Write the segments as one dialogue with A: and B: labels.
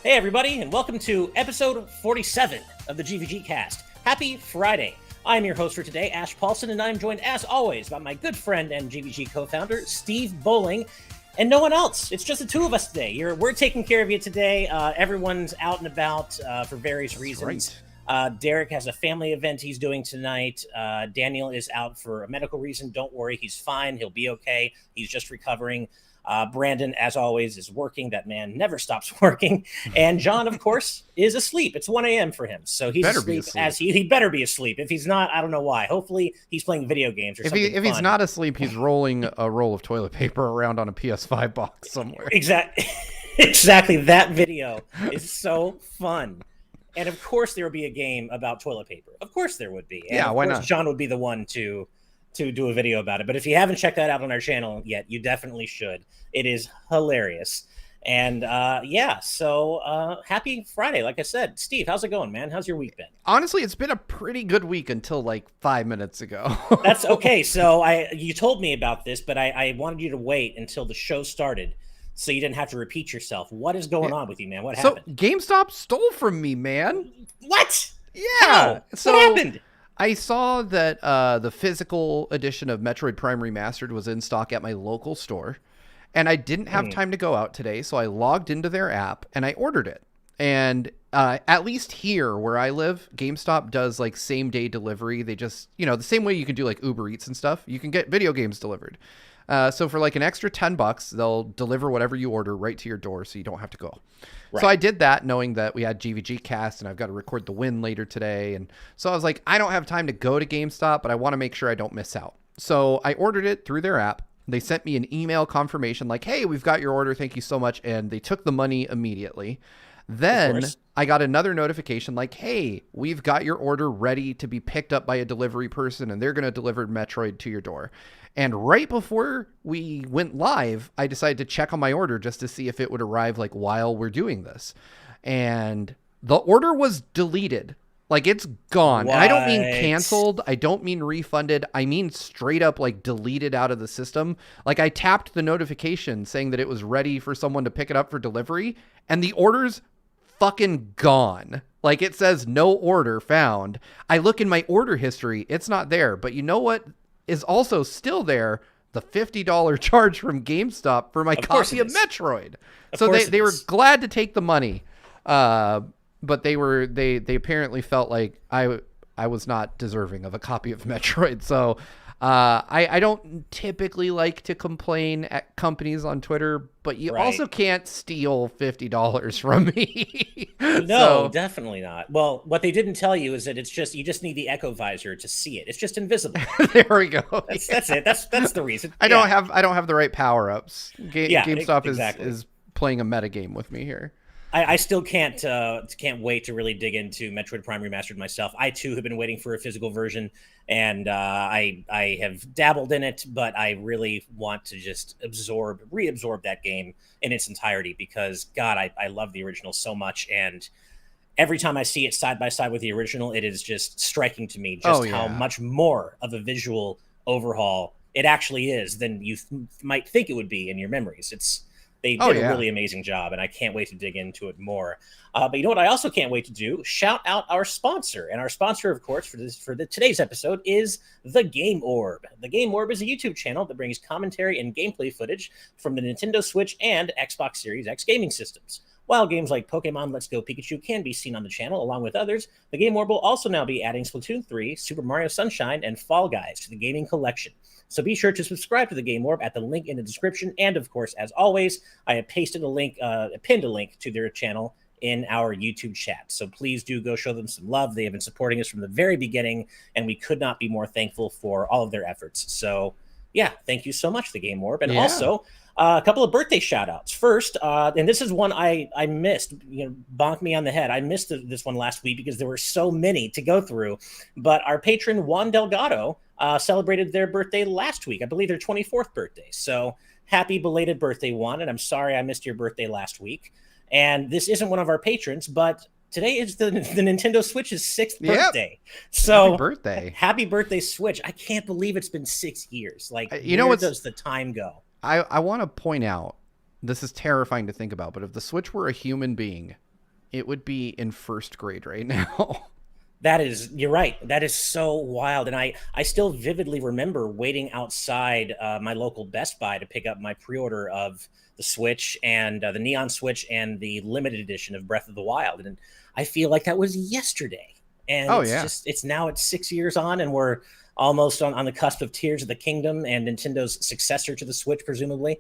A: Hey, everybody, and welcome to episode 47 of the GVGCast. Happy Friday. I'm your host for today, Ash Paulson, and I'm joined, as always, by my good friend and GVG co-founder, Steve Bowling, and no one else. It's just the two of us today. We're taking care of you today. Everyone's out and about for various reasons. Right. Derek has a family event he's doing tonight. Daniel is out for a medical reason. Don't worry, he's fine. He'll be okay. He's just recovering. Brandon, as always, is working. That man never stops working. And John, of course, is asleep. It's 1 a.m. for him. So he's asleep. As he better be asleep. If he's not, I don't know why. Hopefully he's playing video games or something
B: If he's not asleep, he's rolling a roll of toilet paper around on a PS5 box somewhere.
A: Exactly. That video is so fun. And of course there will be a game about toilet paper. Of course there would be. And
B: yeah, why not?
A: John would be the one to do a video about it. But if you haven't checked that out on our channel yet, you definitely should. It is hilarious. And so happy Friday. Like I said, Steve, how's it going, man? How's your week been?
B: Honestly, it's been a pretty good week until like 5 minutes ago.
A: That's okay. So you told me about this, but I wanted you to wait until the show started so you didn't have to repeat yourself. What is going on with you, man? What happened?
B: So GameStop stole from me, man.
A: What?
B: Yeah.
A: How?
B: So
A: what happened?
B: I saw that the physical edition of Metroid Prime Remastered was in stock at my local store, and I didn't have time to go out today, so I logged into their app and I ordered it. And at least here where I live, GameStop does like same day delivery. They just, the same way you can do like Uber Eats and stuff, you can get video games delivered. So for like an extra $10, they'll deliver whatever you order right to your door so you don't have to go. Right. So I did that knowing that we had GVGcast and I've got to record the win later today. And so I was like, I don't have time to go to GameStop, but I want to make sure I don't miss out. So I ordered it through their app. They sent me an email confirmation like, hey, we've got your order. Thank you so much. And they took the money immediately. Then I got another notification like, hey, we've got your order ready to be picked up by a delivery person and they're going to deliver Metroid to your door. And right before we went live, I decided to check on my order just to see if it would arrive like while we're doing this. And the order was deleted. Like it's gone. What? And I don't mean canceled. I don't mean refunded. I mean straight up like deleted out of the system. Like I tapped the notification saying that it was ready for someone to pick it up for delivery and the order's fucking gone. Like it says no order found. I look in my order history. It's not there. But you know what is also still there? The $50 charge from GameStop for my copy of Metroid. So they were glad to take the money. But they apparently felt like I was not deserving of a copy of Metroid. So I don't typically like to complain at companies on Twitter, but you also can't steal $50 from me.
A: No, definitely not. Well, what they didn't tell you is that you just need the Echo visor to see it. It's just invisible.
B: There we go.
A: That's it. That's the reason.
B: I don't have the right power-ups. GameStop is playing a meta game with me here.
A: I still can't wait to really dig into Metroid Prime Remastered myself. I too have been waiting for a physical version, and I have dabbled in it, but I really want to just reabsorb that game in its entirety because God, I love the original so much, and every time I see it side by side with the original, it is just striking to me how much more of a visual overhaul it actually is than you might think it would be in your memories. They did a really amazing job, and I can't wait to dig into it more. But you know what I also can't wait to do? Shout out our sponsor. And our sponsor, of course, for today's episode is The Game Orb. The Game Orb is a YouTube channel that brings commentary and gameplay footage from the Nintendo Switch and Xbox Series X gaming systems. While games like Pokemon Let's Go Pikachu can be seen on the channel along with others, The Game Orb will also now be adding Splatoon 3, Super Mario Sunshine, and Fall Guys to the gaming collection. So be sure to subscribe to the Game Orb at the link in the description. And of course, as always, I have pinned a link to their channel in our YouTube chat. So please do go show them some love. They have been supporting us from the very beginning, and we could not be more thankful for all of their efforts. So yeah, thank you so much, the Game Orb. And also a couple of birthday shout outs. First, and this is one I missed, bonk me on the head. I missed this one last week because there were so many to go through. But our patron, Juan Delgado, celebrated their birthday last week. I believe their 24th birthday. So happy belated birthday, Juan. And I'm sorry I missed your birthday last week. And this isn't one of our patrons, but today is the Nintendo Switch's 6th birthday. So happy birthday, Switch. I can't believe it's been 6 years. Like, where does the time go?
B: I want to point out, this is terrifying to think about, but if the Switch were a human being, it would be in first grade right now.
A: You're right. That is so wild. And I still vividly remember waiting outside my local Best Buy to pick up my pre-order of the Switch and the Neon Switch and the limited edition of Breath of the Wild. And I feel like that was yesterday. And
B: Oh,
A: it's
B: yeah.
A: just, it's 6 years on, and we're almost on the cusp of Tears of the Kingdom and Nintendo's successor to the Switch, presumably.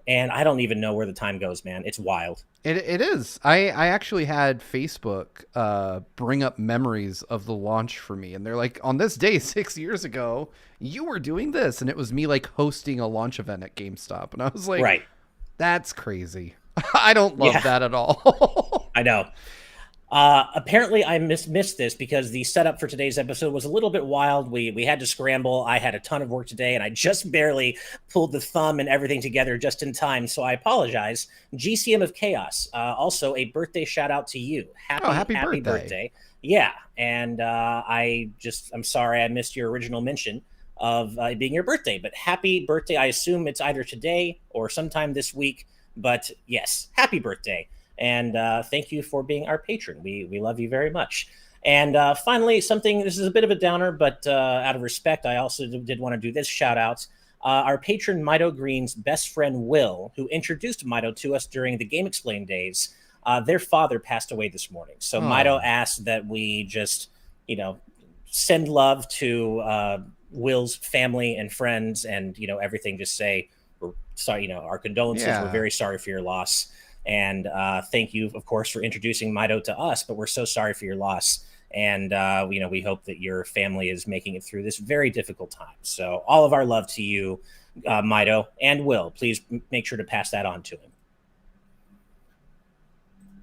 A: And I don't even know where the time goes, man. It's wild.
B: It is. I actually had Facebook bring up memories of the launch for me, and they're like, on this day 6 years ago, you were doing this, and it was me like hosting a launch event at GameStop, and I was like,
A: Right.
B: that's crazy. I don't love
A: Yeah.
B: that at all.
A: I know. Apparently, I missed this because the setup for today's episode was a little bit wild. We had to scramble. I had a ton of work today, and I just barely pulled the thumb and everything together just in time. So I apologize. GCM of Chaos. Also, a birthday shout out to you. Happy birthday. Yeah, and I'm sorry I missed your original mention of it being your birthday, but happy birthday. I assume it's either today or sometime this week. But yes, happy birthday. And thank you for being our patron. We love you very much. And finally, this is a bit of a downer, but out of respect, I also did want to do this shout out. Our patron, Mito Green's best friend, Will, who introduced Mito to us during the Game Explain days, their father passed away this morning. So Mito asked that we just, send love to Will's family and friends and, everything. Just say, we're sorry, our condolences.
B: Yeah.
A: We're very sorry for your loss. And thank you, of course, for introducing Mito to us, but we're so sorry for your loss. And, we hope that your family is making it through this very difficult time. So all of our love to you, Mito, and Will. Please make sure to pass that on to him.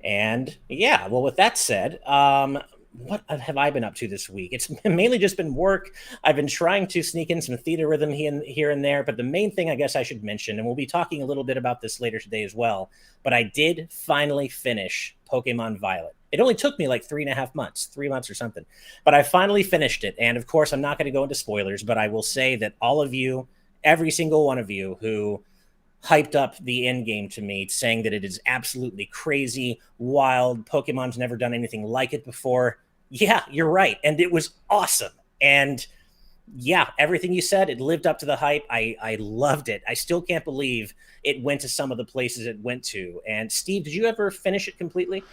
A: And yeah, well, with that said, what have I been up to this week? It's mainly just been work. I've been trying to sneak in some theater rhythm here and there, but the main thing I guess I should mention, and we'll be talking a little bit about this later today as well, but I did finally finish Pokemon Violet. It only took me like 3.5 months, 3 months or something, but I finally finished it. And of course, I'm not going to go into spoilers, but I will say that all of you, every single one of you who hyped up the end game to me, saying that it is absolutely crazy, wild, Pokemon's never done anything like it before. Yeah, you're right. And it was awesome. And yeah, everything you said, it lived up to the hype. I loved it. I still can't believe it went to some of the places it went to. And Steve, did you ever finish it completely?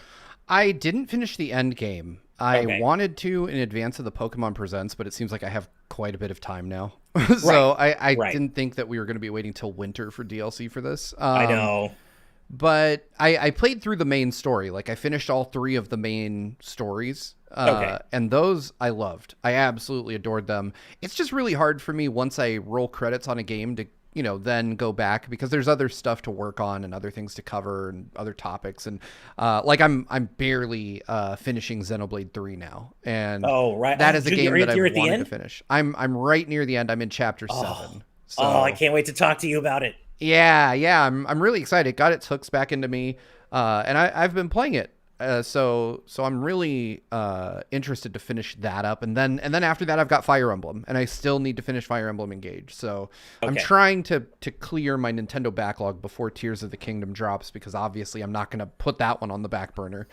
B: I didn't finish the end game. I wanted to in advance of the Pokemon Presents, but it seems like I have quite a bit of time now. So I didn't think that we were going to be waiting till winter for DLC for this.
A: I know.
B: But I played through the main story. Like, I finished all 3 of the main stories. And those I loved. I absolutely adored them. It's just really hard for me once I roll credits on a game to, then go back, because there's other stuff to work on and other things to cover and other topics. And I'm barely finishing Xenoblade 3 now. And that is a game that I've wanted to finish. I'm right near the end. I'm in chapter 7. So,
A: I can't wait to talk to you about it.
B: Yeah. I'm really excited. It got its hooks back into me. And I've been playing it. So I'm really interested to finish that up, and then after that I've got Fire Emblem, and I still need to finish Fire Emblem Engage. So I'm trying to clear my Nintendo backlog before Tears of the Kingdom drops, because obviously I'm not going to put that one on the back burner.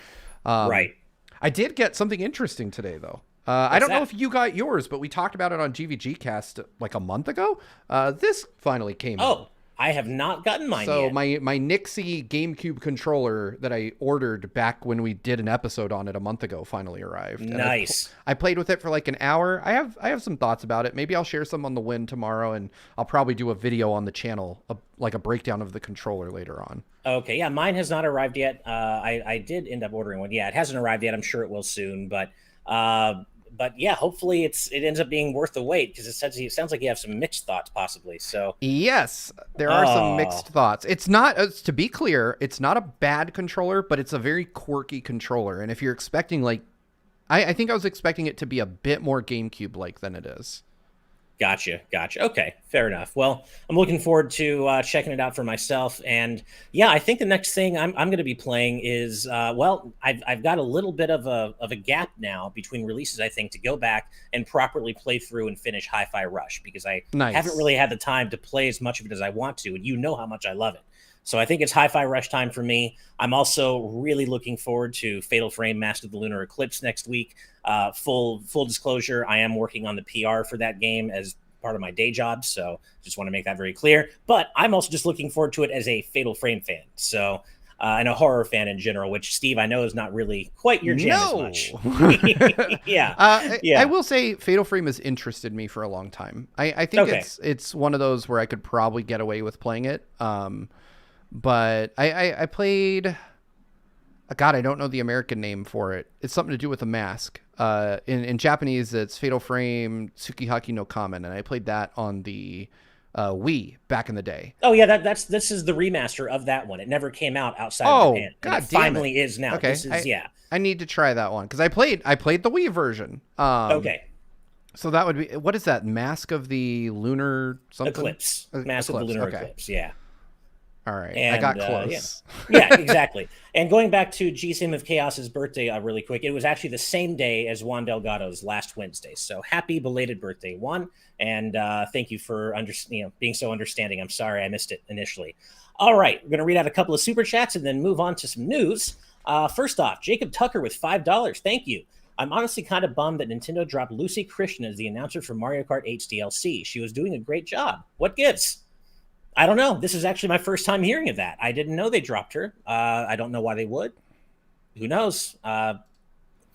A: Right.
B: I did get something interesting today, though. I don't know if you got yours, but we talked about it on GVGcast like a month ago. This finally came out.
A: I have not gotten mine
B: yet. So my Nixie GameCube controller that I ordered back when we did an episode on it a month ago finally arrived.
A: Nice.
B: And I played with it for like an hour. I have some thoughts about it. Maybe I'll share some on the Win tomorrow, and I'll probably do a video on the channel, like a breakdown of the controller later on.
A: Okay, yeah, mine has not arrived yet. I did end up ordering one. Yeah, it hasn't arrived yet. I'm sure it will soon, but yeah, hopefully it ends up being worth the wait, because it sounds like you have some mixed thoughts possibly. So
B: yes, there are some mixed thoughts. It's not, to be clear, it's not a bad controller, but it's a very quirky controller. And if you're expecting I think I was expecting it to be a bit more GameCube-like than it is.
A: Gotcha. Okay, fair enough. Well, I'm looking forward to checking it out for myself. And yeah, I think the next thing I'm going to be playing is, I've got a little bit of a gap now between releases, I think, to go back and properly play through and finish Hi-Fi Rush, because I haven't really had the time to play as much of it as I want to, and you know how much I love it. So I think it's Hi-Fi Rush time for me. I'm also really looking forward to Fatal Frame Master of the Lunar Eclipse next week. Full disclosure, I am working on the PR for that game as part of my day job, so just want to make that very clear. But I'm also just looking forward to it as a Fatal Frame fan. So and a horror fan in general, which Steve, I know is not really quite your jam as much. Yeah,
B: I will say Fatal Frame has interested me for a long time. I think it's one of those where I could probably get away with playing it. But I played. God, I don't know the American name for it. It's something to do with a mask. In Japanese, it's Fatal Frame Tsukihaki no Kamen, and I played that on the Wii back in the day.
A: Oh yeah, this is the remaster of that one. It never came out outside of Japan.
B: God,
A: and it finally is now.
B: Okay, I need to try that one because I played the Wii version.
A: Okay.
B: So that would be, what is that? Mask of the Lunar something?
A: Eclipse. Mask of the Lunar Eclipse. Yeah.
B: All right, and, I got close.
A: Yeah, exactly. And going back to GSM of Chaos's birthday really quick, it was actually the same day as Juan Delgado's last Wednesday. So happy belated birthday, Juan. And thank you for being so understanding. I'm sorry I missed it initially. All right, we're going to read out a couple of super chats and then move on to some news. First off, Jacob Tucker with $5. Thank you. I'm honestly kind of bummed that Nintendo dropped Lucy Christian as the announcer for Mario Kart 8 DLC. She was doing a great job. What gives? I don't know. This is actually my first time hearing of that. I didn't know they dropped her. I don't know why they would. Who knows? Have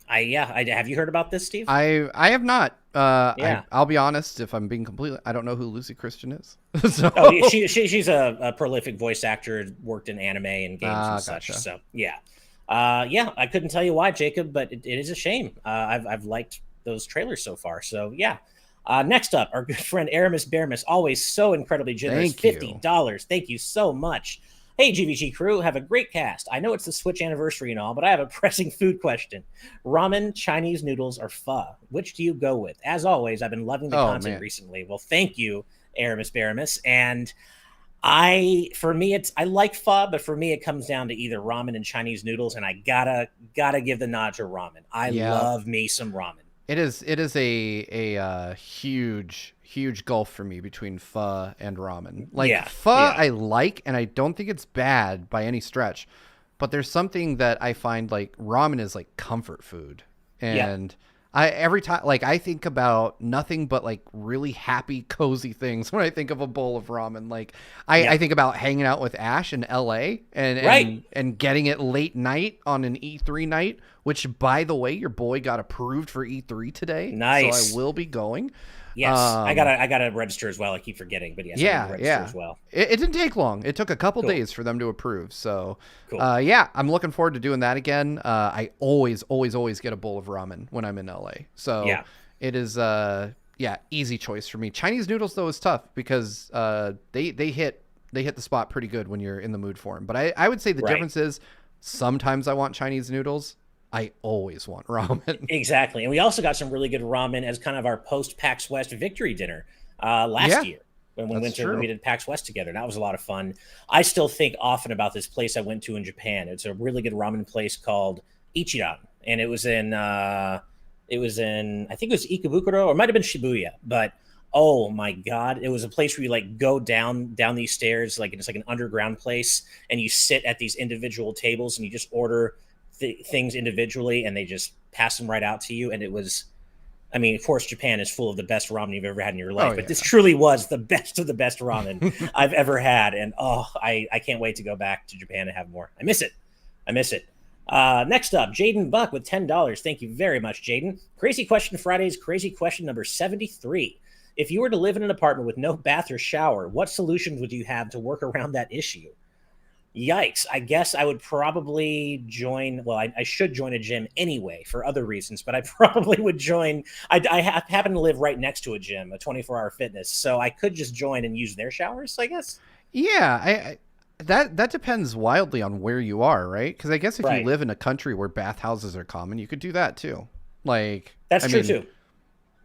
A: you heard about this, Steve?
B: I have not. I'll be honest. If I'm being completely, I don't know who Lucy Christian is. So.
A: Oh, she's a prolific voice actor. Worked in anime and games and such.
B: Gotcha.
A: So yeah. I couldn't tell you why, Jacob, but it is a shame. I've liked those trailers so far. So yeah. Next up, our good friend Aramis Baramis, always so incredibly generous. $50. Thank you so much. Hey, GVG crew, have a great cast. I know it's the Switch anniversary and all, but I have a pressing food question. Ramen, Chinese noodles, or pho? Which do you go with? As always, I've been loving the content recently. Well, thank you, Aramis Baramis. And I like pho, but for me, it comes down to either ramen and Chinese noodles, and I gotta give the nod to ramen. I love me some ramen.
B: It is a huge gulf for me between pho and ramen. Pho I like, and I don't think it's bad by any stretch, but there's something that I find like ramen is like comfort food, and every time I think about nothing but like really happy, cozy things when I think of a bowl of ramen. Like I think about hanging out with Ash in LA and getting it late night on an E3 night, which by the way, your boy got approved for E3 today.
A: Nice.
B: So I will be going.
A: Yes, I gotta register as well. I keep forgetting, but yes, I gotta register as well.
B: It didn't take long. It took a couple days for them to approve. So, I'm looking forward to doing that again. I always get a bowl of ramen when I'm in LA. So it is easy choice for me. Chinese noodles though is tough because they hit the spot pretty good when you're in the mood for them. But I would say the difference is sometimes I want Chinese noodles. I always want ramen.
A: Exactly. And we also got some really good ramen as kind of our post-PAX West victory dinner last year when we did PAX West together. That was a lot of fun. I still think often about this place I went to in Japan. It's a really good ramen place called Ichiran. And it was in I think it was Ikebukuro, or it might have been Shibuya. But oh my God, it was a place where you like go down these stairs, like it's like an underground place, and you sit at these individual tables and you just order things individually and they just pass them right out to you. And it was, I mean, of course, Japan is full of the best ramen you've ever had in your life, but this truly was the best of the best ramen I've ever had. And I can't wait to go back to Japan and have more. I miss it. Next up, Jaden Buck with $10. Thank you very much, Jaden. Crazy Question Fridays, crazy question number 73. If you were to live in an apartment with no bath or shower, what solutions would you have to work around that issue? Yikes. I guess I would probably join. Well, I should join a gym anyway for other reasons, but I probably would join. I happen to live right next to a gym, a 24-hour fitness, so I could just join and use their showers, I guess.
B: Yeah, that depends wildly on where you are, right? Because I guess if you live in a country where bathhouses are common, you could do that too.
A: That's true too.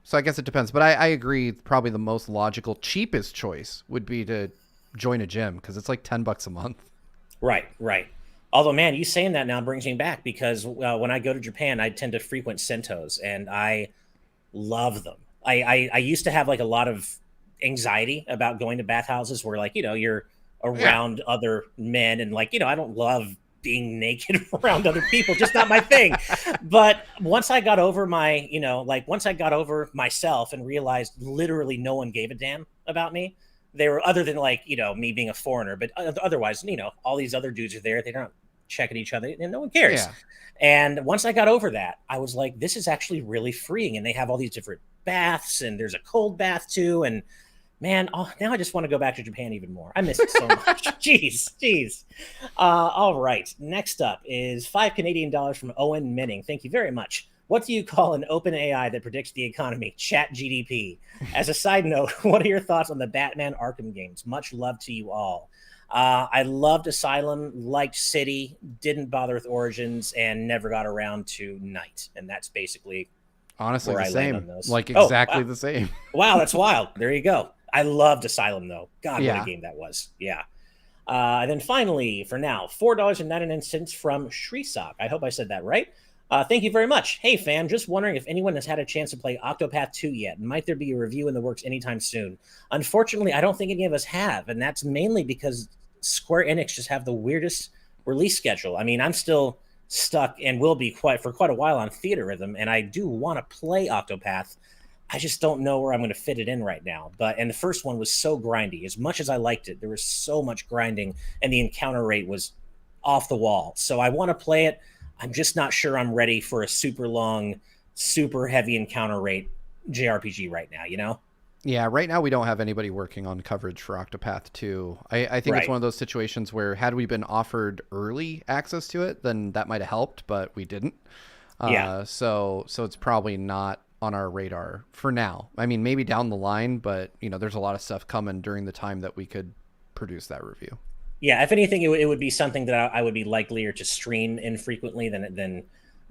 B: So I guess it depends, but I agree. Probably the most logical, cheapest choice would be to join a gym because it's like $10 a month.
A: Right. Although, man, you saying that now brings me back because when I go to Japan, I tend to frequent sentos, and I love them. I used to have like a lot of anxiety about going to bathhouses where, like, you know, you're around other men, and like, I don't love being naked around other people, just not my thing. But once I got over once I got over myself and realized literally no one gave a damn about me, they were, other than like, me being a foreigner, but otherwise, all these other dudes are there, they're not checking each other and no one cares.
B: Yeah.
A: And once I got over that, I was like, this is actually really freeing. And they have all these different baths, and there's a cold bath too. And man, now I just want to go back to Japan even more. I miss it so much. Jeez. All right. Next up is $5 from Owen Minning. Thank you very much. What do you call an open AI that predicts the economy? Chat GDP. As a side note, what are your thoughts on the Batman Arkham games? Much love to you all. I loved Asylum, liked City, didn't bother with Origins, and never got around to Night. And that's basically
B: honestly
A: where
B: the
A: I land
B: same.
A: on those.
B: Like exactly the same.
A: Wow, that's wild. There you go. I loved Asylum, though. God,
B: Yeah.
A: what a game that was. Yeah. And then finally, for now, $4.99 from Shrisock. I hope I said that right. Thank you very much. Hey, fam, just wondering if anyone has had a chance to play Octopath 2 yet. Might there be a review in the works anytime soon? Unfortunately, I don't think any of us have, and that's mainly because Square Enix just have the weirdest release schedule. I mean, I'm still stuck and will be for quite a while on Theater Rhythm, and I do want to play Octopath. I just don't know where I'm going to fit it in right now. And the first one was so grindy. As much as I liked it, there was so much grinding, and the encounter rate was off the wall. So I want to play it. I'm just not sure I'm ready for a super long, super heavy encounter rate JRPG right now,
B: Yeah, right now we don't have anybody working on coverage for Octopath 2. I think it's one of those situations where had we been offered early access to it, then that might have helped, but we didn't. So it's probably not on our radar for now. I mean, maybe down the line, but there's a lot of stuff coming during the time that we could produce that review.
A: Yeah, if anything, it would be something that I would be likelier to stream infrequently than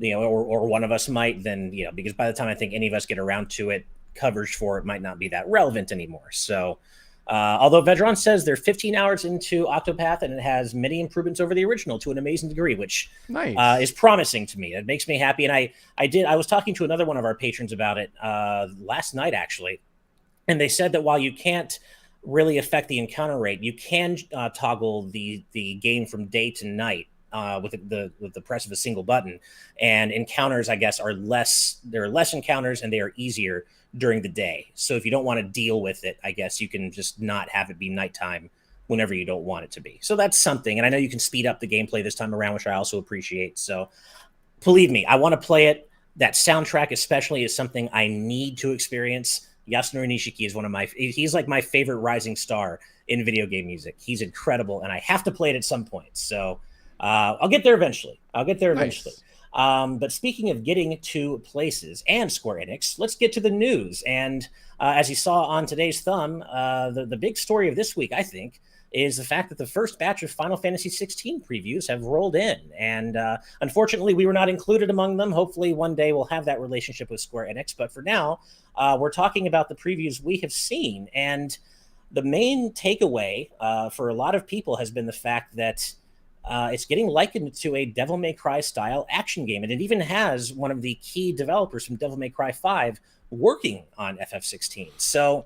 A: or one of us might, because by the time I think any of us get around to it, coverage for it might not be that relevant anymore. So, although Vedron says they're 15 hours into Octopath and it has many improvements over the original to an amazing degree, which is promising to me. It makes me happy. And I was talking to another one of our patrons about it last night, actually, and they said that while you can't really affect the encounter rate, you can toggle the game from day to night with the press of a single button, and encounters, I guess, there are less encounters and they are easier during the day. So if you don't want to deal with it, I guess you can just not have it be nighttime whenever you don't want it to be. So that's something. And I know you can speed up the gameplay this time around, which I also appreciate. So believe me, I want to play it. That soundtrack especially is something I need to experience. Yasunori Nishiki is he's like my favorite rising star in video game music. He's incredible, and I have to play it at some point. So I'll get there eventually. But speaking of getting to places and Square Enix, let's get to the news. And as you saw on today's thumb, the big story of this week, I think, is the fact that the first batch of Final Fantasy XVI previews have rolled in. And unfortunately, we were not included among them. Hopefully, one day we'll have that relationship with Square Enix. But for now, we're talking about the previews we have seen. And the main takeaway for a lot of people has been the fact that it's getting likened to a Devil May Cry style action game. And it even has one of the key developers from Devil May Cry 5 working on FF16. So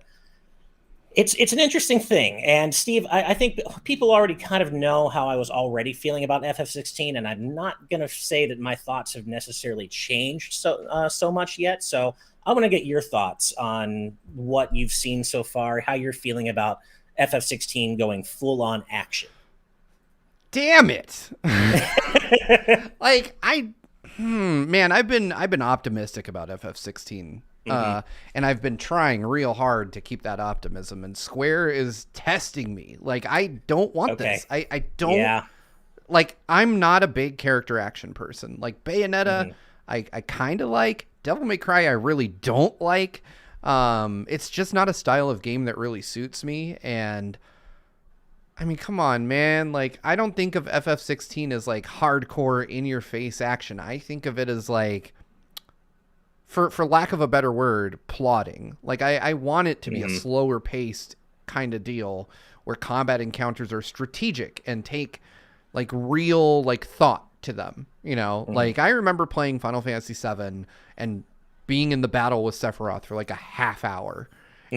A: it's an interesting thing. And Steve, I think people already kind of know how I was already feeling about FF16, and I'm not going to say that my thoughts have necessarily changed so much yet. So I want to get your thoughts on what you've seen so far, how you're feeling about FF16 going full on action.
B: Damn it. Man, I've been optimistic about FF16. And I've been trying real hard to keep that optimism, and Square is testing me. Like, I don't want this. I don't like, I'm not a big character action person. Like Bayonetta, I kind of like. Devil May Cry, I really don't like. It's just not a style of game that really suits me. And I mean, come on, man. Like, I don't think of FF16 as like hardcore in your face action. I think of it as like, for lack of a better word, plotting. Like, I want it to be a slower paced kind of deal where combat encounters are strategic and take like real like thought to them. Like, I remember playing Final Fantasy VII and being in the battle with Sephiroth for like a half hour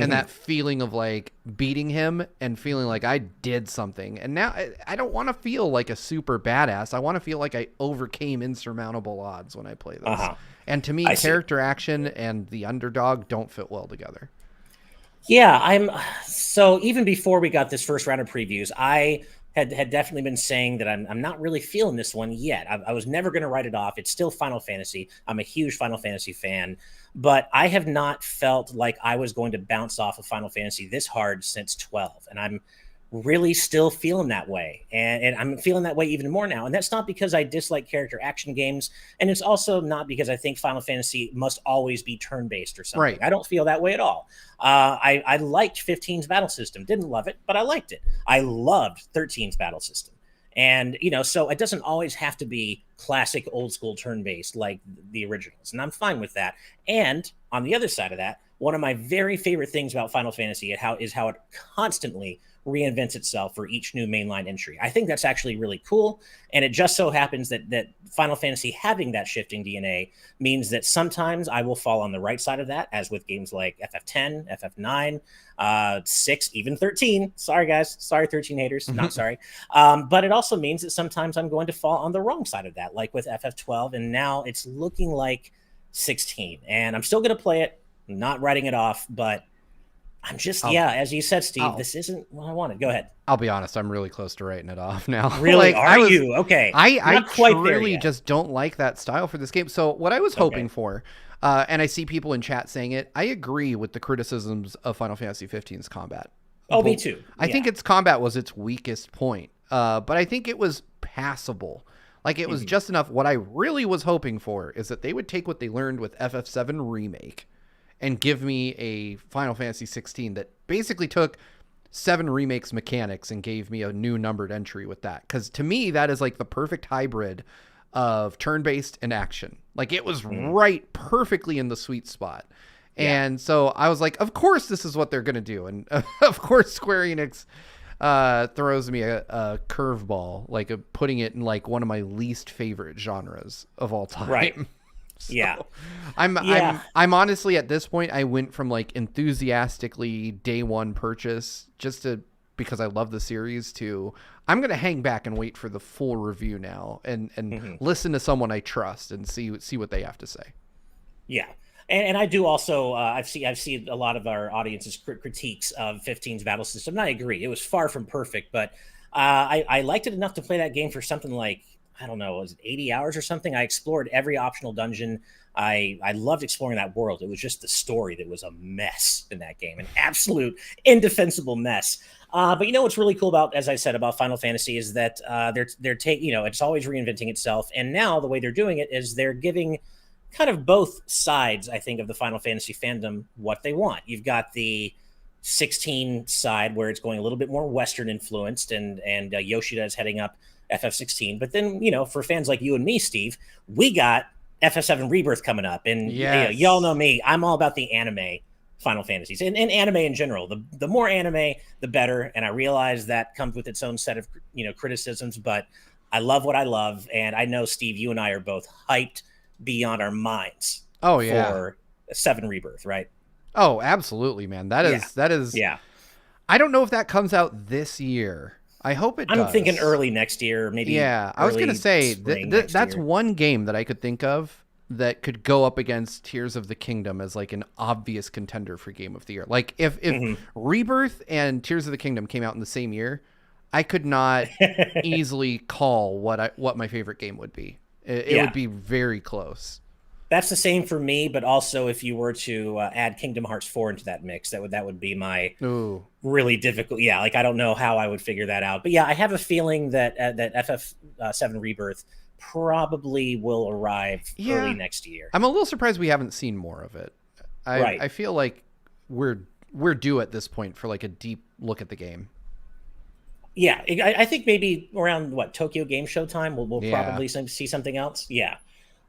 B: and that feeling of like beating him and feeling like I did something. And now I don't want to feel like a super badass. I want to feel like I overcame insurmountable odds when I play this. And to me, character action and the underdog don't fit well together.
A: Yeah, so even before we got this first round of previews, I had definitely been saying that I'm not really feeling this one yet. I was never going to write it off. It's still Final Fantasy. I'm a huge Final Fantasy fan, but I have not felt like I was going to bounce off of Final Fantasy this hard since 12, and I'm really still feeling that way. And I'm feeling that way even more now. And that's not because I dislike character action games. And it's also not because I think Final Fantasy must always be turn-based or something.
B: Right.
A: I don't feel that way at all. I liked 15's battle system. Didn't love it, but I liked it. I loved 13's battle system. And, so it doesn't always have to be classic old school turn-based like the originals. And I'm fine with that. And on the other side of that, one of my very favorite things about Final Fantasy is how it constantly reinvents itself for each new mainline entry. I think that's actually really cool. And it just so happens that Final Fantasy having that shifting DNA means that sometimes I will fall on the right side of that, as with games like FF10, FF9, 6, even 13. Sorry, guys. Sorry, 13 haters. Not sorry. But it also means that sometimes I'm going to fall on the wrong side of that, like with FF12. And now it's looking like 16. And I'm still going to play it, not writing it off, but I'm just, as you said, Steve, this isn't what I wanted. Go ahead.
B: I'll be honest, I'm really close to writing it off now.
A: Really? Are you? Okay.
B: I truly just don't like that style for this game. So what I was hoping for, and I see people in chat saying it, I agree with the criticisms of Final Fantasy XV's combat.
A: Oh, me too.
B: I think its combat was its weakest point, but I think it was passable. Like, it was just enough. What I really was hoping for is that they would take what they learned with FF7 Remake and give me a Final Fantasy 16 that basically took 7 Remake's mechanics and gave me a new numbered entry with that. Because to me, that is like the perfect hybrid of turn-based and action. Like, it was right perfectly in the sweet spot. Yeah. And so I was like, of course this is what they're going to do. And of course Square Enix throws me a curveball, like putting it in like one of my least favorite genres of all time.
A: Right.
B: So
A: yeah.
B: I'm honestly at this point, I went from like enthusiastically day one purchase because I love the series to I'm going to hang back and wait for the full review now and listen to someone I trust and see what they have to say.
A: Yeah. And I do also, I've seen a lot of our audience's critiques of 15's battle system. And I agree. It was far from perfect, but I liked it enough to play that game for something like, I don't know, was it 80 hours or something? I explored every optional dungeon. I loved exploring that world. It was just the story that was a mess in that game, an absolute indefensible mess. But what's really cool about, as I said, about Final Fantasy is that they're taking, it's always reinventing itself. And now the way they're doing it is they're giving kind of both sides, I think, of the Final Fantasy fandom what they want. You've got the 16 side where it's going a little bit more Western influenced, and Yoshida is heading up FF16. But then, for fans like you and me, Steve, we got FF7 Rebirth coming up. And y'all know me, I'm all about the anime Final Fantasies and anime in general. The more anime, the better. And I realize that comes with its own set of, criticisms, but I love what I love. And I know, Steve, you and I are both hyped beyond our minds.
B: Oh, yeah.
A: For 7 Rebirth, right?
B: Oh, absolutely, man. That is. Yeah. I don't know if that comes out this year. I hope it does.
A: I'm thinking early next year, maybe.
B: Yeah, I was going to say that's one game that I could think of that could go up against Tears of the Kingdom as like an obvious contender for Game of the Year. Like if Rebirth and Tears of the Kingdom came out in the same year, I could not easily call what my favorite game would be. It would be very close.
A: That's the same for me, but also if you were to add Kingdom Hearts 4 into that mix, that would be my really difficult. Yeah, like I don't know how I would figure that out. But yeah, I have a feeling that FF7 Rebirth probably will arrive early next year.
B: I'm a little surprised we haven't seen more of it. I feel like we're due at this point for like a deep look at the game.
A: Yeah, I think maybe around Tokyo Game Show time, we'll probably see something else. Yeah.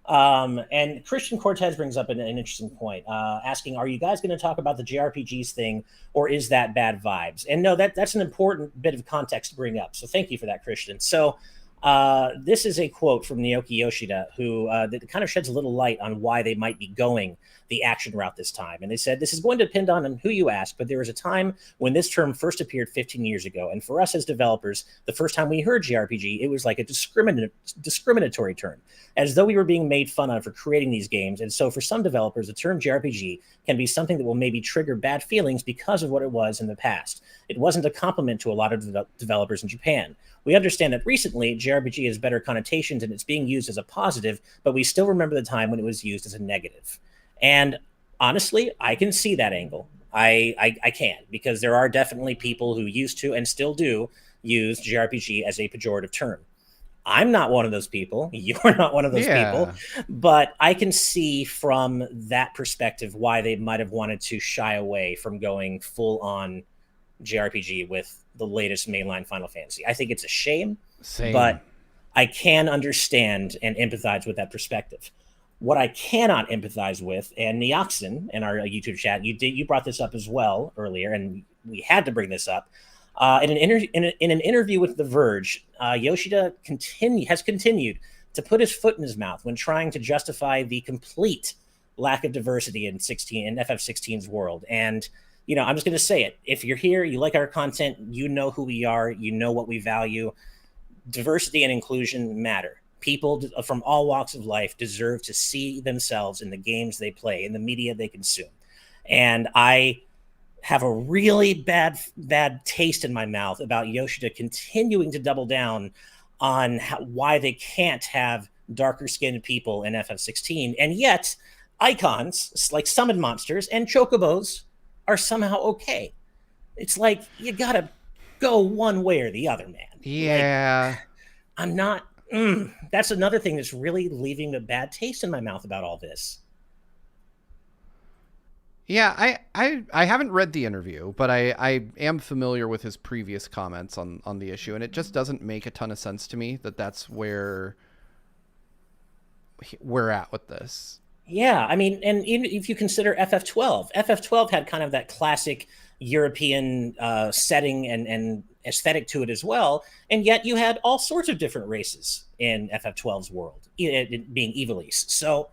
A: And Christian Cortez brings up an interesting point, asking, are you guys going to talk about the JRPGs thing, or is that bad vibes? And no, that's an important bit of context to bring up. So thank you for that, Christian. So This is a quote from Naoki Yoshida, who that kind of sheds a little light on why they might be going the action route this time. And they said, this is going to depend on who you ask, but there was a time when this term first appeared 15 years ago. And for us as developers, the first time we heard JRPG, it was like a discriminatory term, as though we were being made fun of for creating these games. And so for some developers, the term JRPG can be something that will maybe trigger bad feelings because of what it was in the past. It wasn't a compliment to a lot of developers in Japan. We understand that recently JRPG has better connotations and it's being used as a positive, but we still remember the time when it was used as a negative. And honestly, I can see that angle. I can, because there are definitely people who used to and still do use JRPG as a pejorative term. I'm not one of those people. You're not one of those people. But I can see from that perspective why they might have wanted to shy away from going full on JRPG with the latest mainline Final Fantasy. I think it's a shame, but I can understand and empathize with that perspective. What I cannot empathize with, and Neoxin in our YouTube chat, you brought this up as well earlier, and we had to bring this up. In an interview with The Verge, Yoshida has continued to put his foot in his mouth when trying to justify the complete lack of diversity in FF16's world. And I'm just going to say it. If you're here, you like our content, you know who we are, you know what we value. Diversity and inclusion matter. People from all walks of life deserve to see themselves in the games they play, in the media they consume. And I have a really bad taste in my mouth about Yoshida continuing to double down on why they can't have darker skinned people in FF16. And yet icons like summon monsters and chocobos are somehow okay. It's like, you gotta go one way or the other, man.
B: Yeah.
A: Like, I'm not, that's another thing that's really leaving a bad taste in my mouth about all this.
B: Yeah, I haven't read the interview, but I am familiar with his previous comments on the issue, and it just doesn't make a ton of sense to me that that's where we're at with this.
A: Yeah, I mean, and even if you consider FF12 had kind of that classic European setting and aesthetic to it as well, and yet you had all sorts of different races in FF12's world, it being Ivalice. So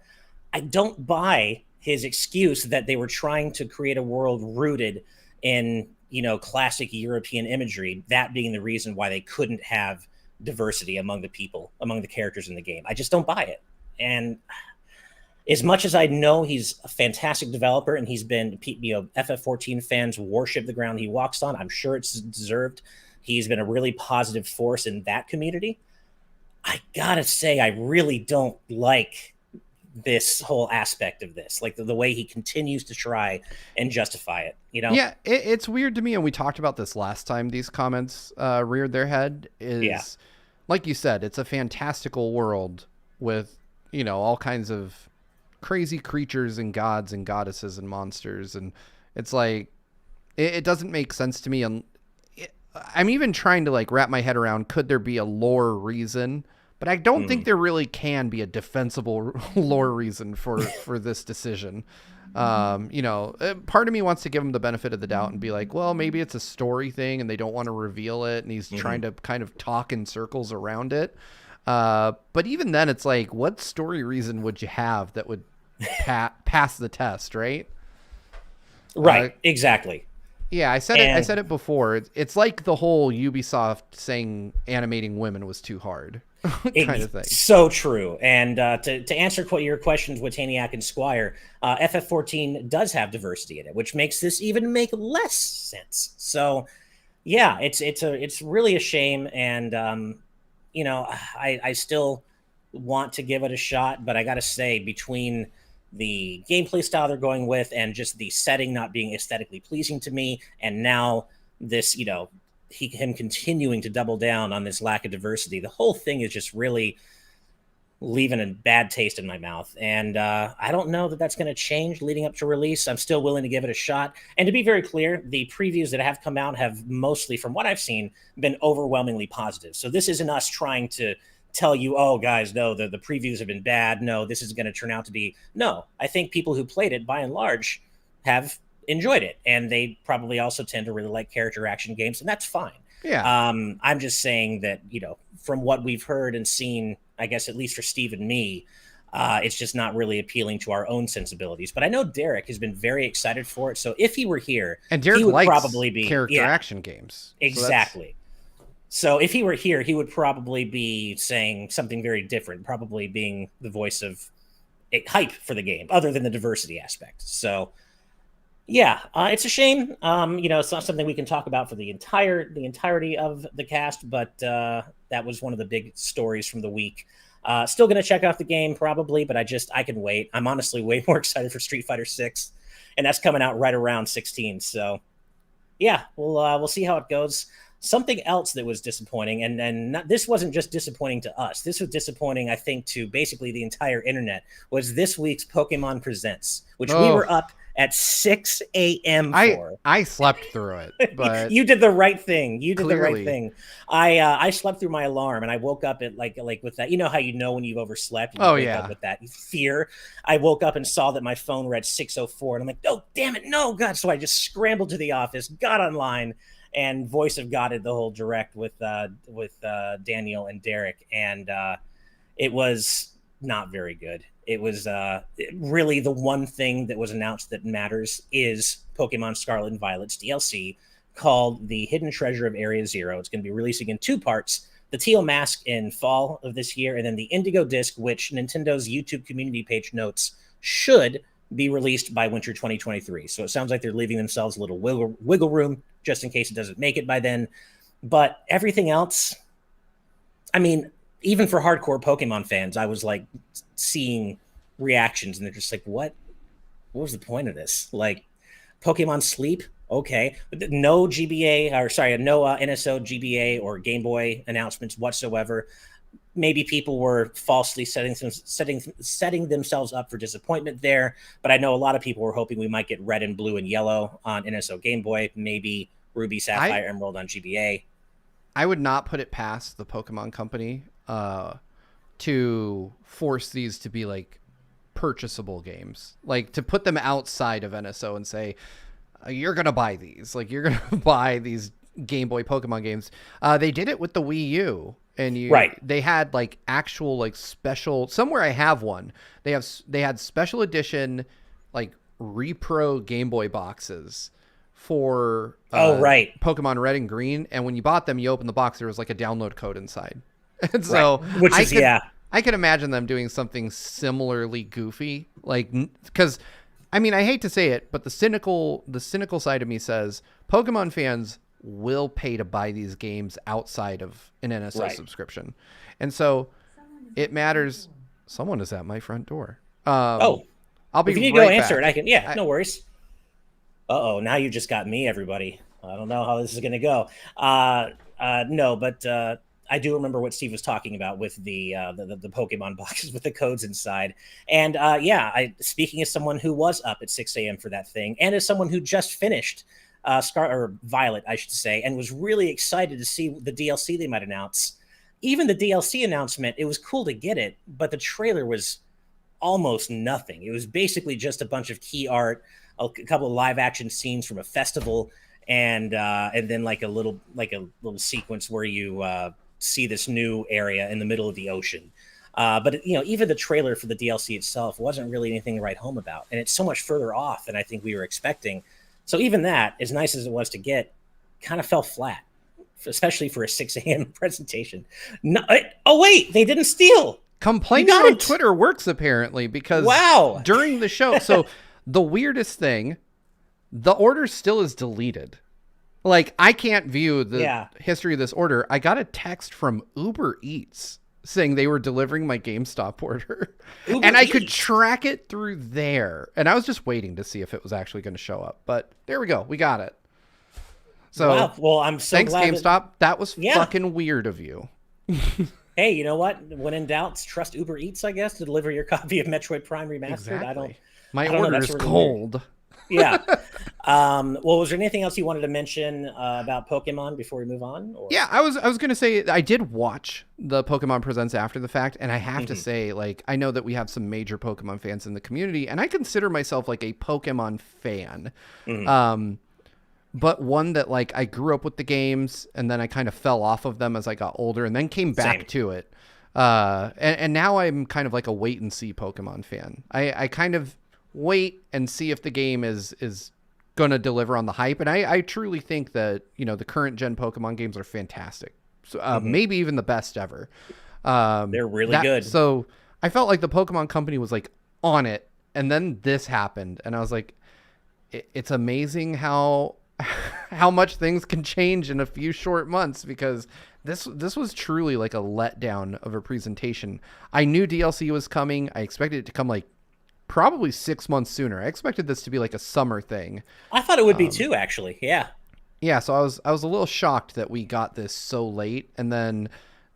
A: I don't buy his excuse that they were trying to create a world rooted in, classic European imagery, that being the reason why they couldn't have diversity among the characters in the game. I just don't buy it. And as much as I know he's a fantastic developer and he's been, FF14 fans worship the ground he walks on, I'm sure it's deserved. He's been a really positive force in that community. I gotta say, I really don't like this whole aspect of this, like the way he continues to try and justify it,
B: Yeah, it's weird to me, and we talked about this last time these comments reared their head, like you said, it's a fantastical world with, all kinds of crazy creatures and gods and goddesses and monsters, and it's like, it doesn't make sense to me. I'm even trying to wrap my head around, could there be a lore reason? But I don't think there really can be a defensible lore reason for this decision. Part of me wants to give him the benefit of the doubt and be like, well, maybe it's a story thing and they don't want to reveal it, and he's trying to kind of talk in circles around it. But even then, it's like, what story reason would you have that would pass the test, right?
A: Right, exactly.
B: Yeah, I said it before. It's like the whole Ubisoft saying animating women was too hard. Kind of thing.
A: So true. And to answer your questions with Taniac and Squire, FF14 does have diversity in it, which makes this even make less sense. So, yeah, it's really a shame. And I still want to give it a shot, but I got to say, between the gameplay style they're going with and just the setting not being aesthetically pleasing to me, and now this, him continuing to double down on this lack of diversity, the whole thing is just really leaving a bad taste in my mouth. And I don't know that that's going to change leading up to release. I'm still willing to give it a shot. And to be very clear, the previews that have come out have mostly, from what I've seen, been overwhelmingly positive. So this isn't us trying to tell you, oh, guys, no, the previews have been bad. No, this is going to turn out to be. No, I think people who played it, by and large, have enjoyed it. And they probably also tend to really like character action games, and that's fine.
B: Yeah.
A: I'm just saying that, from what we've heard and seen, I guess at least for Steve and me, it's just not really appealing to our own sensibilities. But I know Derek has been very excited for it. So if he were here,
B: And Derek
A: he would
B: likes
A: probably be
B: character action games.
A: Exactly. So if he were here, he would probably be saying something very different, probably being the voice of hype for the game, other than the diversity aspect. So yeah, it's a shame. It's not something we can talk about for the entirety of the cast, but that was one of the big stories from the week. Still going to check out the game probably, but I can wait. I'm honestly way more excited for Street Fighter 6, and that's coming out right around 16. So yeah, we'll see how it goes. Something else that was disappointing, and this wasn't just disappointing to us. This was disappointing, I think, to basically the entire internet, was this week's Pokemon Presents, which we were up at 6 a.m. for.
B: I slept through it, but
A: you did the right thing. You did
B: clearly.
A: the right thing. I slept through my alarm, and I woke up at like with that. You know how when you've overslept? You wake up with that fear. I woke up and saw that my phone read 6:04, and I'm like, oh damn it, no, God! So I just scrambled to the office, got online, and voice of God did the whole direct with Daniel and Derek, and it was not very good. It was really the one thing that was announced that matters is Pokemon Scarlet and Violet's DLC called The Hidden Treasure of Area Zero. It's going to be releasing in 2 parts, the Teal Mask in fall of this year, and then the Indigo Disc, which Nintendo's YouTube community page notes should be released by winter 2023. So it sounds like they're leaving themselves a little wiggle room just in case it doesn't make it by then. But everything else, I mean, even for hardcore Pokemon fans, I was like seeing reactions and they're just like, what was the point of this? Like, Pokemon Sleep, okay, but no GBA, or sorry, no NSO GBA or Game Boy announcements whatsoever. Maybe people were falsely setting themselves up for disappointment there, but I know a lot of people were hoping we might get Red and Blue and Yellow on NSO Game Boy, maybe Ruby, Sapphire, Emerald on GBA.
B: I would not put it past the Pokemon Company to force these to be like purchasable games, like to put them outside of NSO and say, you're going to buy these, like you're going to buy these Game Boy Pokemon games. They did it with the Wii U. And they had like actual like special, somewhere I have one. They had special edition like repro Game Boy boxes for Pokemon Red and Green. And when you bought them, you opened the box, there was like a download code inside. And so I could imagine them doing something similarly goofy, like, because I mean, I hate to say it, but the cynical side of me says Pokemon fans will pay to buy these games outside of an NSO subscription. And so it matters. Someone is at my front door. I'll be
A: if you need to go answer it, I can. Yeah, no worries. Now you just got me, everybody. I don't know how this is going to go. No, but I do remember what Steve was talking about with the Pokemon boxes with the codes inside. And speaking as someone who was up at 6 a.m. for that thing, and as someone who just finished Violet, I should say, and was really excited to see the DLC they might announce. Even the DLC announcement, it was cool to get it, but the trailer was almost nothing. It was basically just a bunch of key art, a couple of live action scenes from a festival, and then like a little sequence where you see this new area in the middle of the ocean. But even the trailer for the DLC itself wasn't really anything to write home about, and it's so much further off than I think we were expecting. So even that, as nice as it was to get, kind of fell flat, especially for a 6 a.m. presentation. No, wait, they didn't steal.
B: Complaining on Twitter works apparently, because during the show, so the weirdest thing, the order still is deleted. Like, I can't view the history of this order. I got a text from Uber Eats saying they were delivering my GameStop order. I could track it through there. And I was just waiting to see if it was actually going to show up. But there we go. We got it. So,
A: well, I'm so
B: thanks,
A: glad
B: GameStop. That was fucking weird of you.
A: Hey, you know what? When in doubt, trust Uber Eats, I guess, to deliver your copy of Metroid Prime Remastered.
B: Exactly. My order is cold.
A: Weird. Yeah. Well, was there anything else you wanted to mention about Pokemon before we move on? Or?
B: Yeah, I was going to say, I did watch the Pokemon Presents after the fact, and I have to say, like, I know that we have some major Pokemon fans in the community, and I consider myself like a Pokemon fan. but one that like I grew up with the games and then I kind of fell off of them as I got older and then came back
A: Same.
B: to it. And now I'm kind of like a wait and see Pokemon fan. I kind of wait and see if the game is going to deliver on the hype. And I truly think that, the current gen Pokemon games are fantastic. So, maybe even the best ever.
A: They're really good.
B: So I felt like the Pokemon company was like on it. And then this happened. And I was like, it's amazing how much things can change in a few short months, because this was truly like a letdown of a presentation. I knew DLC was coming. I expected it to come like probably 6 months sooner. I expected this to be like a summer thing.
A: I thought it would be too, actually. Yeah.
B: Yeah, so I was a little shocked that we got this so late, and then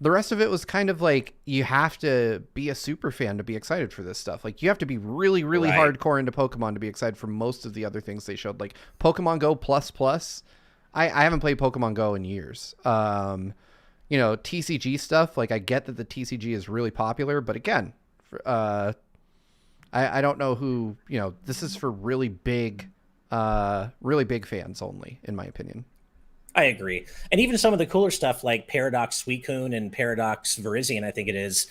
B: the rest of it was kind of like you have to be a super fan to be excited for this stuff. Like you have to be really, really
A: Right.
B: hardcore into Pokemon to be excited for most of the other things they showed. Like Pokemon Go plus plus. I haven't played Pokemon Go in years. TCG stuff. Like I get that the TCG is really popular, but again, I don't know who. This is for really big fans only, in my opinion.
A: I agree. And even some of the cooler stuff like Paradox Suicune and Paradox Virizion, I think it is,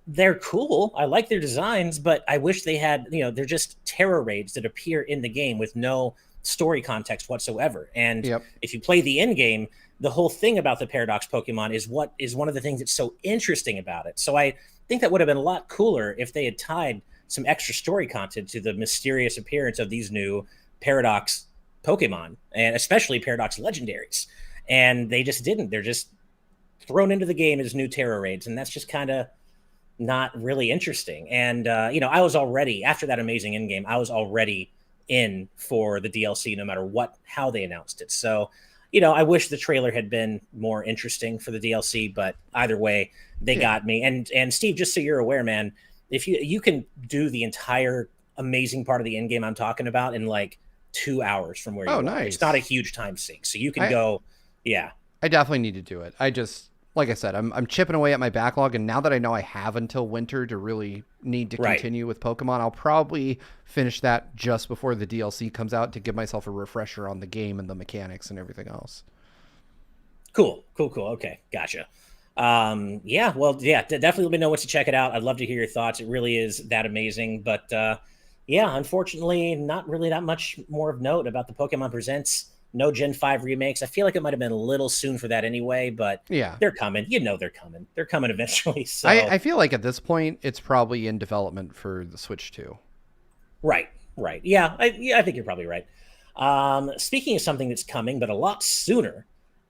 A: they're cool. I like their designs, but I wish they had, they're just terror raids that appear in the game with no story context whatsoever. And
B: Yep.
A: if you play the end game, the whole thing about the Paradox Pokemon is what is one of the things that's so interesting about it. So I think that would have been a lot cooler if they had tied some extra story content to the mysterious appearance of these new Paradox Pokemon, and especially Paradox Legendaries. And they just didn't. They're just thrown into the game as new terror raids, and that's just kind of not really interesting. And I was already, after that amazing end game, I was already in for the DLC no matter how they announced it. So I wish the trailer had been more interesting for the DLC, but either way, they got me. And Steve, just so you're aware, man, if you can do the entire amazing part of the end game I'm talking about in like 2 hours from where you are.
B: Nice.
A: It's not a huge time sink, so you can go. Yeah,
B: I definitely need to do it. I just, like I said, I'm chipping away at my backlog, and now that I know I have until winter to really need to continue with Pokemon, I'll probably finish that just before the DLC comes out to give myself a refresher on the game and the mechanics and everything else.
A: Cool. Okay, gotcha. Definitely let me know once you check it out. I'd love to hear your thoughts. It really is that amazing. But unfortunately, not really that much more of note about the Pokemon Presents. No Gen 5 remakes. I feel like it might have been a little soon for that anyway, but
B: yeah,
A: they're coming. They're coming. They're coming eventually. So
B: I feel like at this point, it's probably in development for the Switch 2.
A: Right. Yeah, I think you're probably right. Speaking of something that's coming, but a lot sooner,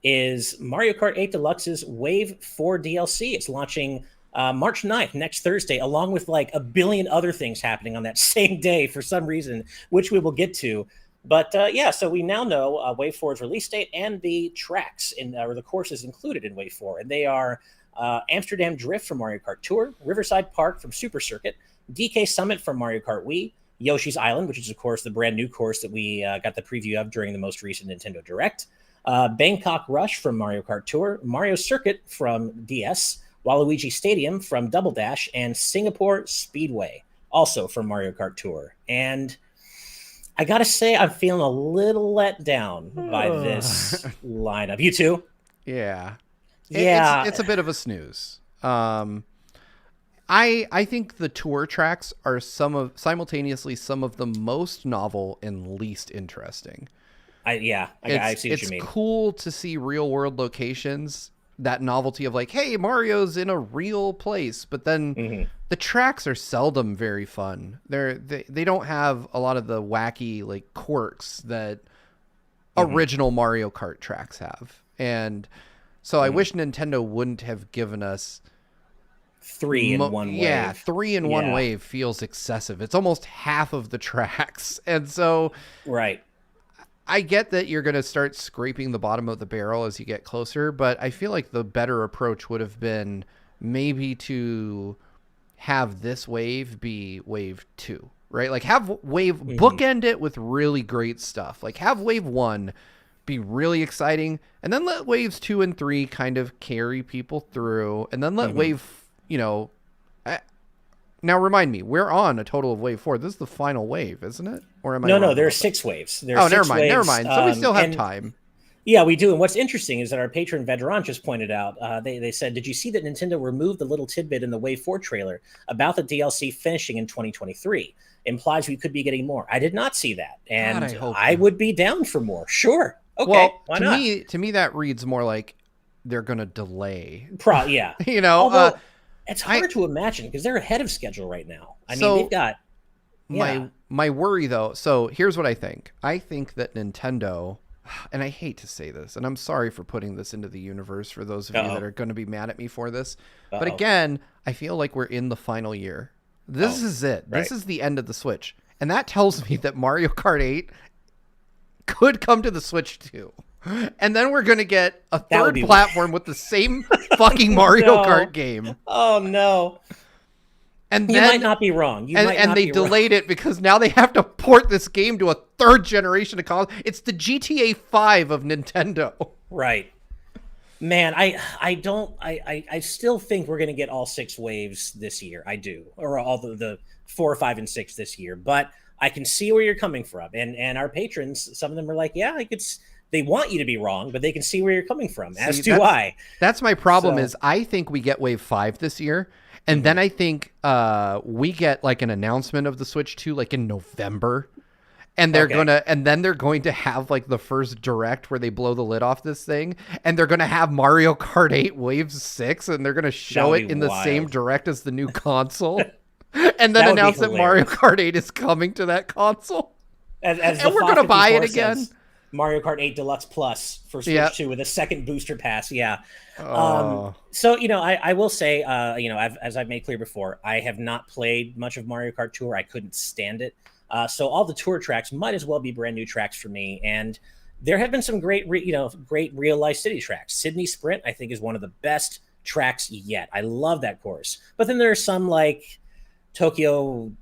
A: is Mario Kart 8 Deluxe's Wave 4 DLC. It's launching March 9th, next Thursday, along with like a billion other things happening on that same day for some reason, which we will get to. But so we now know Wave 4's release date and the tracks or the courses included in Wave 4. And they are Amsterdam Drift from Mario Kart Tour, Riverside Park from Super Circuit, DK Summit from Mario Kart Wii, Yoshi's Island, which is, of course, the brand new course that we got the preview of during the most recent Nintendo Direct, Bangkok Rush from Mario Kart Tour, Mario Circuit from DS, Waluigi Stadium from Double Dash, and Singapore Speedway, also from Mario Kart Tour. And I gotta say, I'm feeling a little let down by this lineup. You too?
B: Yeah.
A: Yeah.
B: It's a bit of a snooze. I think the tour tracks are simultaneously some of the most novel and least interesting.
A: I see what you mean.
B: It's cool to see real world locations, that novelty of like, hey, Mario's in a real place, but then the tracks are seldom very fun. They don't have a lot of the wacky like quirks that original Mario Kart tracks have. And so I wish Nintendo wouldn't have given us
A: 3 in one wave.
B: Yeah, 3 in one wave feels excessive. It's almost half of the tracks. And so
A: right.
B: I get that you're going to start scraping the bottom of the barrel as you get closer, but I feel like the better approach would have been maybe to have this wave be wave 2, right? Like have wave bookend it with really great stuff. Like have wave 1 be really exciting, and then let waves 2 and 3 kind of carry people through, and then let wave, Now remind me, we're on a total of wave 4. This is the final wave, isn't it? Or am I
A: No,
B: wrong
A: no, there are
B: about that?
A: 6 waves. There are
B: Oh, never
A: 6
B: mind. Never
A: waves,
B: mind. So we still have
A: and
B: time.
A: yeah, we do. And what's interesting is that our patron Vedran just pointed out, they said, did you see that Nintendo removed the little tidbit in the Wave 4 trailer about the DLC finishing in 2023? Implies we could be getting more. I did not see that. And
B: God, I hope
A: I
B: not.
A: would be down for more. Sure. Okay.
B: Well,
A: why not?
B: to me, that reads more like they're going to delay.
A: Yeah.
B: You know,
A: Although it's hard to imagine because they're ahead of schedule right now. I mean, they've got
B: my worry though. So here's what I think. I think that Nintendo, and I hate to say this, and I'm sorry for putting this into the universe for those of you that are going to be mad at me for this. But again, I feel like we're in the final year. This is it. This is the end of the Switch. And that tells me that Mario Kart 8 could come to the Switch too. And then we're going to get a third platform with the same fucking Mario Kart game.
A: Oh, no.
B: And
A: you might not be wrong.
B: And they delayed it because now they have to port this game to a third generation of consoles. It's the GTA 5 of Nintendo.
A: Right. Man, I still think we're going to get all 6 waves this year. I do. Or all the 4, 5, and 6 this year. But I can see where you're coming from. And our patrons, some of them are like, yeah, they want you to be wrong, but they can see where you're coming from, as do I.
B: That's my problem is I think we get Wave 5 this year. And then I think we get like an announcement of the Switch 2 like in November. And they're going to have like the first direct where they blow the lid off this thing. And they're going to have Mario Kart 8 Wave 6 and they're going to show it in the same direct as the new console. And then announce that Mario Kart 8 is coming to that console.
A: And
B: we're going to buy it again.
A: Mario Kart 8 Deluxe Plus for Switch 2 with a second booster pass. Yeah. So, I will say, as I've made clear before, I have not played much of Mario Kart Tour. I couldn't stand it. So all the tour tracks might as well be brand new tracks for me. And there have been some great real life city tracks. Sydney Sprint, I think, is one of the best tracks yet. I love that course. But then there's some like Tokyo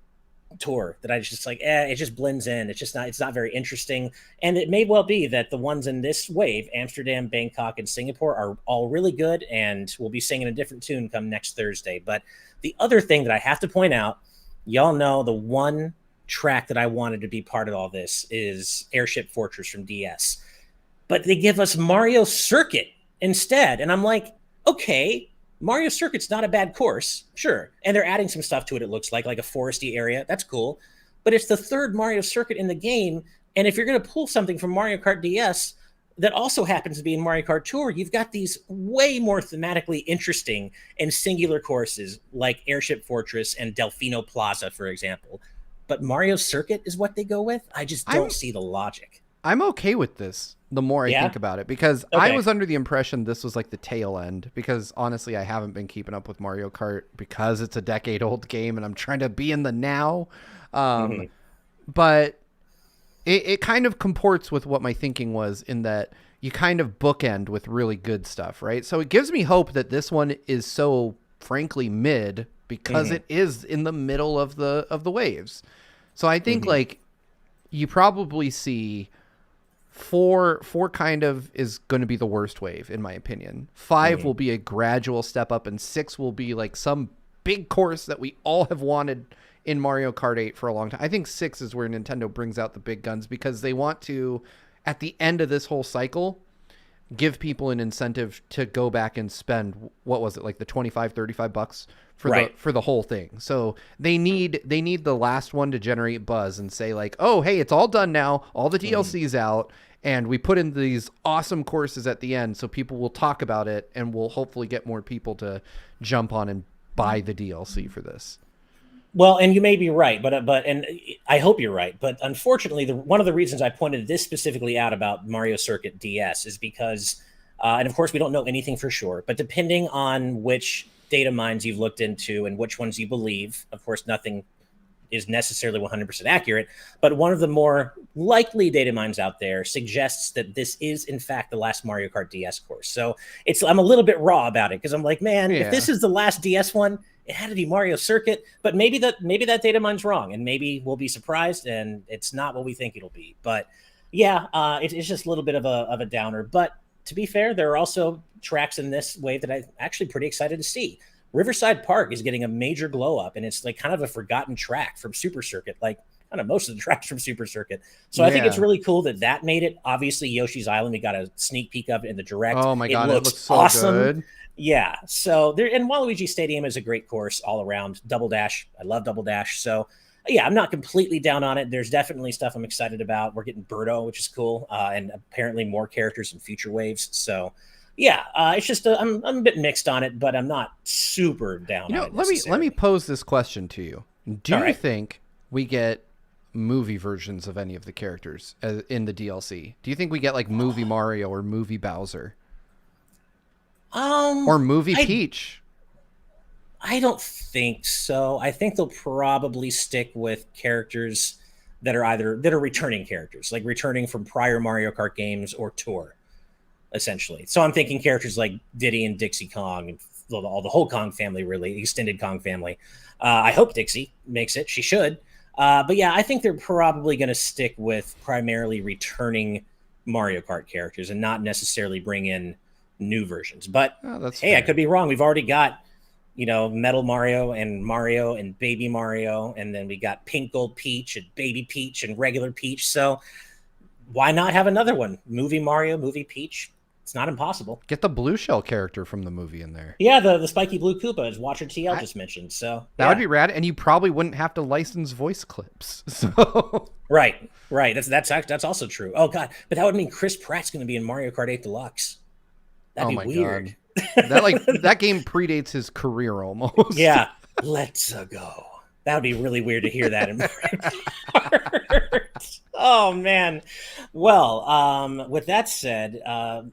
A: Tour that I just like, it just blends in. It's not very interesting. And it may well be that the ones in this wave, Amsterdam, Bangkok, and Singapore, are all really good and we'll be singing a different tune come next Thursday. But the other thing that I have to point out, y'all know the one track that I wanted to be part of all this is Airship Fortress from DS. But they give us Mario Circuit instead. And I'm like, okay, Mario Circuit's not a bad course, sure. And they're adding some stuff to it, it looks like a foresty area. That's cool. But it's the third Mario Circuit in the game. And if you're going to pull something from Mario Kart DS that also happens to be in Mario Kart Tour, you've got these way more thematically interesting and singular courses like Airship Fortress and Delfino Plaza, for example. But Mario Circuit is what they go with? I just don't see the logic.
B: I'm okay with this the more I think about it because I was under the impression this was like the tail end because honestly, I haven't been keeping up with Mario Kart because it's a decade-old game and I'm trying to be in the now. But it kind of comports with what my thinking was in that you kind of bookend with really good stuff, right? So it gives me hope that this one is so frankly mid because it is in the middle of the waves. So I think like you probably see four kind of is going to be the worst wave in my opinion. 5 will be a gradual step up and 6 will be like some big course that we all have wanted in Mario Kart 8 for a long time. I think 6 is where Nintendo brings out the big guns because they want to, at the end of this whole cycle, give people an incentive to go back and spend, what was it, like the $25-$35 for the whole thing. So they need the last one to generate buzz and say like, oh, hey, it's all done now. All the DLC's out. And we put in these awesome courses at the end so people will talk about it and we'll hopefully get more people to jump on and buy the DLC for this.
A: Well, and you may be right, but and I hope you're right. But unfortunately, one of the reasons I pointed this specifically out about Mario Circuit DS is because, and of course, we don't know anything for sure, but depending on which data mines you've looked into and which ones you believe, of course, nothing is necessarily 100% accurate, but one of the more likely data mines out there suggests that this is, in fact, the last Mario Kart DS course. So I'm a little bit raw about it because I'm like, man, if this is the last DS one, it had to be Mario Circuit, but maybe that data mine's wrong, and maybe we'll be surprised, and it's not what we think it'll be. But yeah, it's just a little bit of a downer. But to be fair, there are also tracks in this wave that I'm actually pretty excited to see. Riverside Park is getting a major glow up, and it's like kind of a forgotten track from Super Circuit, like kind of most of the tracks from Super Circuit. So I think it's
B: Yeah.
A: really cool that made it. Obviously, Yoshi's Island, we got a sneak peek of it in the direct.
B: Oh my
A: It
B: God, it looks
A: looks
B: so
A: awesome.
B: good.
A: Yeah. So there, and Waluigi Stadium is a great course all around. Double Dash, I love Double Dash. So yeah, I'm not completely down on it. There's definitely stuff I'm excited about. We're getting Birdo, which is cool, and apparently more characters in future waves. So yeah, it's just I'm a bit mixed on it, but I'm not super down
B: You
A: on
B: know,
A: it
B: let me
A: necessarily.
B: pose this question to you. Do
A: All
B: you
A: right.
B: think we get movie versions of any of the characters in the DLC? Do you think we get like movie Mario or movie Bowser
A: Um,
B: or movie
A: I
B: Peach?
A: I don't think so. I think they'll probably stick with characters that are returning characters, like returning from prior Mario Kart games or tour, essentially. So I'm thinking characters like Diddy and Dixie Kong and all the whole Kong family, really, the extended Kong family. I hope Dixie makes it. She should. But yeah, I think they're probably going to stick with primarily returning Mario Kart characters and not necessarily bring in new versions. But
B: Oh, that's
A: hey, I
B: fair.
A: could be wrong. We've already got Metal Mario and Baby Mario, and then we got Pink Gold Peach and Baby Peach and regular Peach. So why not have another one? Movie Mario, movie Peach. It's not impossible.
B: Get the blue shell character from the movie in there.
A: Yeah, the spiky blue Koopa, as Watcher TL
B: I,
A: just mentioned. So
B: that would
A: yeah,
B: be rad, and you probably wouldn't have to license voice clips. So
A: right. That's also true. Oh god, but that would mean Chris Pratt's going to be in Mario Kart 8 Deluxe. That'd
B: oh
A: be
B: my
A: weird.
B: God, that game predates his career almost.
A: Yeah, let's go. That would be really weird to hear that in Mario Kart. Oh man. Well, with that said,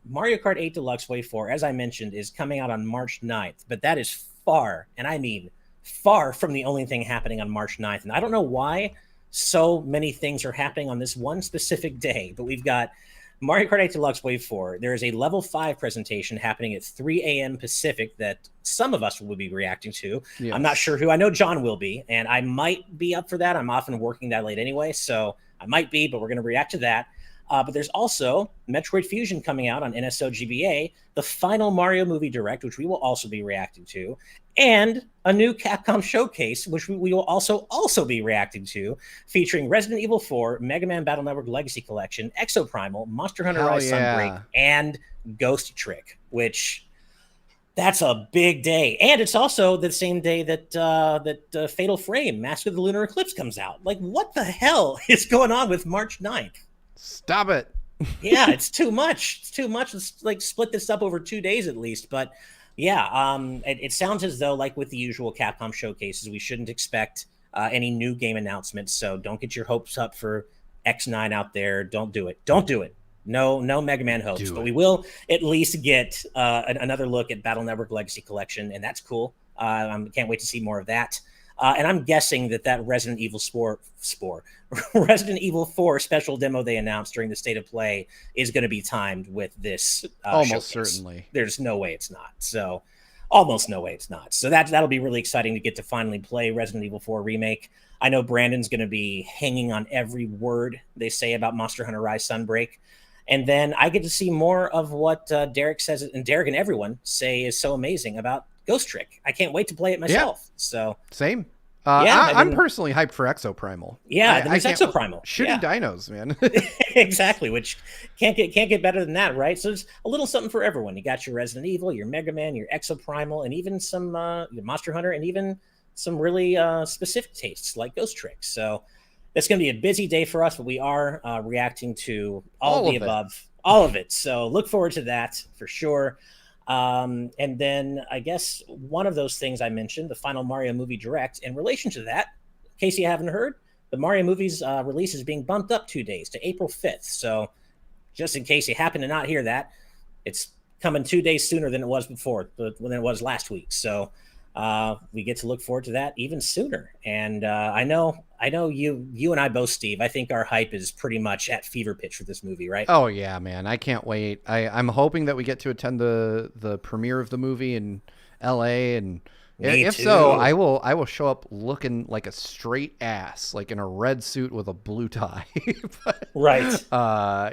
A: Mario Kart 8 Deluxe Wave 4, as I mentioned, is coming out on March 9th, but that is far, and I mean far from the only thing happening on March 9th. And I don't know why so many things are happening on this one specific day, but we've got Mario Kart 8 Deluxe Wave 4. There is a level 5 presentation happening at 3 a.m. Pacific that some of us will be reacting to. I'm not
B: Yes.
A: sure who. I know John will be, and I might be up for that. I'm often working that late anyway, so I might be, but we're going to react to that. But there's also Metroid Fusion coming out on NSO GBA, the final Mario movie direct, which we will also be reacting to, and a new Capcom showcase, which we will also be reacting to, featuring Resident Evil 4, Mega Man Battle Network Legacy Collection, Exoprimal, Monster Hunter
B: Hell
A: Rise Sunbreak,
B: yeah.
A: and Ghost Trick, which that's a big day, and it's also the same day that Fatal Frame, Mask of the Lunar Eclipse comes out. Like, what the hell is going on with March 9th?
B: Stop it.
A: Yeah, it's too much. It's too much. Let's like split this up over 2 days at least. But yeah, it sounds as though, like with the usual Capcom showcases, we shouldn't expect any new game announcements. So don't get your hopes up for X9 out there. Don't do it. Don't do it. No Mega Man hopes.
B: Do
A: But
B: it.
A: we will at least get another look at Battle Network Legacy Collection, and that's cool. I can't wait to see more of that. And I'm guessing that Resident Evil Resident Evil 4 special demo they announced during the State of Play is going to be timed with this
B: Almost
A: showcase.
B: certainly.
A: There's no way it's not. So almost no way it's not. So that'll be really exciting to get to finally play Resident Evil 4 Remake. I know Brandon's going to be hanging on every word they say about Monster Hunter Rise Sunbreak. And then I get to see more of what Derek says, and Derek and everyone say is so amazing about Ghost Trick. I can't wait to play it myself. Yeah. So
B: same.
A: Yeah,
B: I'm personally hyped for Exoprimal.
A: Yeah, the Exoprimal.
B: Shooting dinos, man.
A: Exactly, which can't get better than that, right? So it's a little something for everyone. You got your Resident Evil, your Mega Man, your Exoprimal, and even some your Monster Hunter, and even some really specific tastes like Ghost Trick. So it's going to be a busy day for us, but we are reacting to all of the above, all of it. So look forward to that for sure. And then I guess one of those things I mentioned, the final Mario movie direct, in relation to that, in case you haven't heard, the Mario movie's release is being bumped up 2 days to April 5th. So just in case you happen to not hear that, it's coming 2 days sooner than it was before, than it was last week. So we get to look forward to that even sooner. And I know you and I both, Steve, I think our hype is pretty much at fever pitch for this movie, right?
B: Oh yeah, man. I can't wait. I'm hoping that we get to attend the premiere of the movie in LA and
A: Me
B: If so,
A: too.
B: I will show up looking like a straight ass, like in a red suit with a blue tie. But,
A: Right.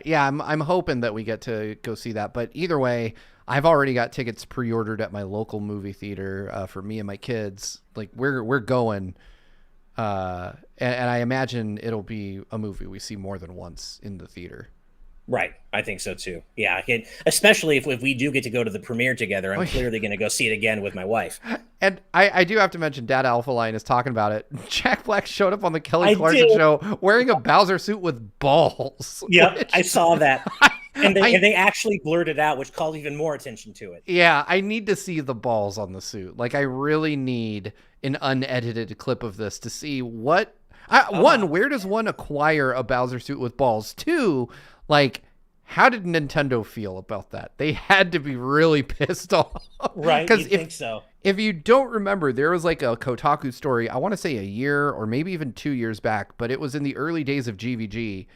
B: yeah, I'm hoping that we get to go see that. But either way, I've already got tickets pre-ordered at my local movie theater for me and my kids. Like we're going, and I imagine it'll be a movie we see more than once in the theater.
A: Right. I think so too. Yeah. Especially if we do get to go to the premiere together,
B: Oh,
A: I'm
B: yeah.
A: clearly going to go see it again with my wife.
B: And I do have to mention Dad Alpha Line is talking about it. Jack Black showed up on the Kelly
A: I
B: Clarkson
A: did.
B: show wearing a Bowser suit with balls.
A: Yep. I
B: Which
A: saw that. And
B: I
A: they actually blurred it out, which called even more attention to it.
B: yeah, I need to see the balls on the suit. Like I really need an unedited clip of this to see what one, where does one acquire a Bowser suit with balls? Two, like how did Nintendo feel about that? They had to be really pissed off.
A: Right.
B: Because
A: You think so?
B: if you don't remember, there was like a Kotaku story, I want to say a year or maybe even 2 years back, but it was in the early days of GVG,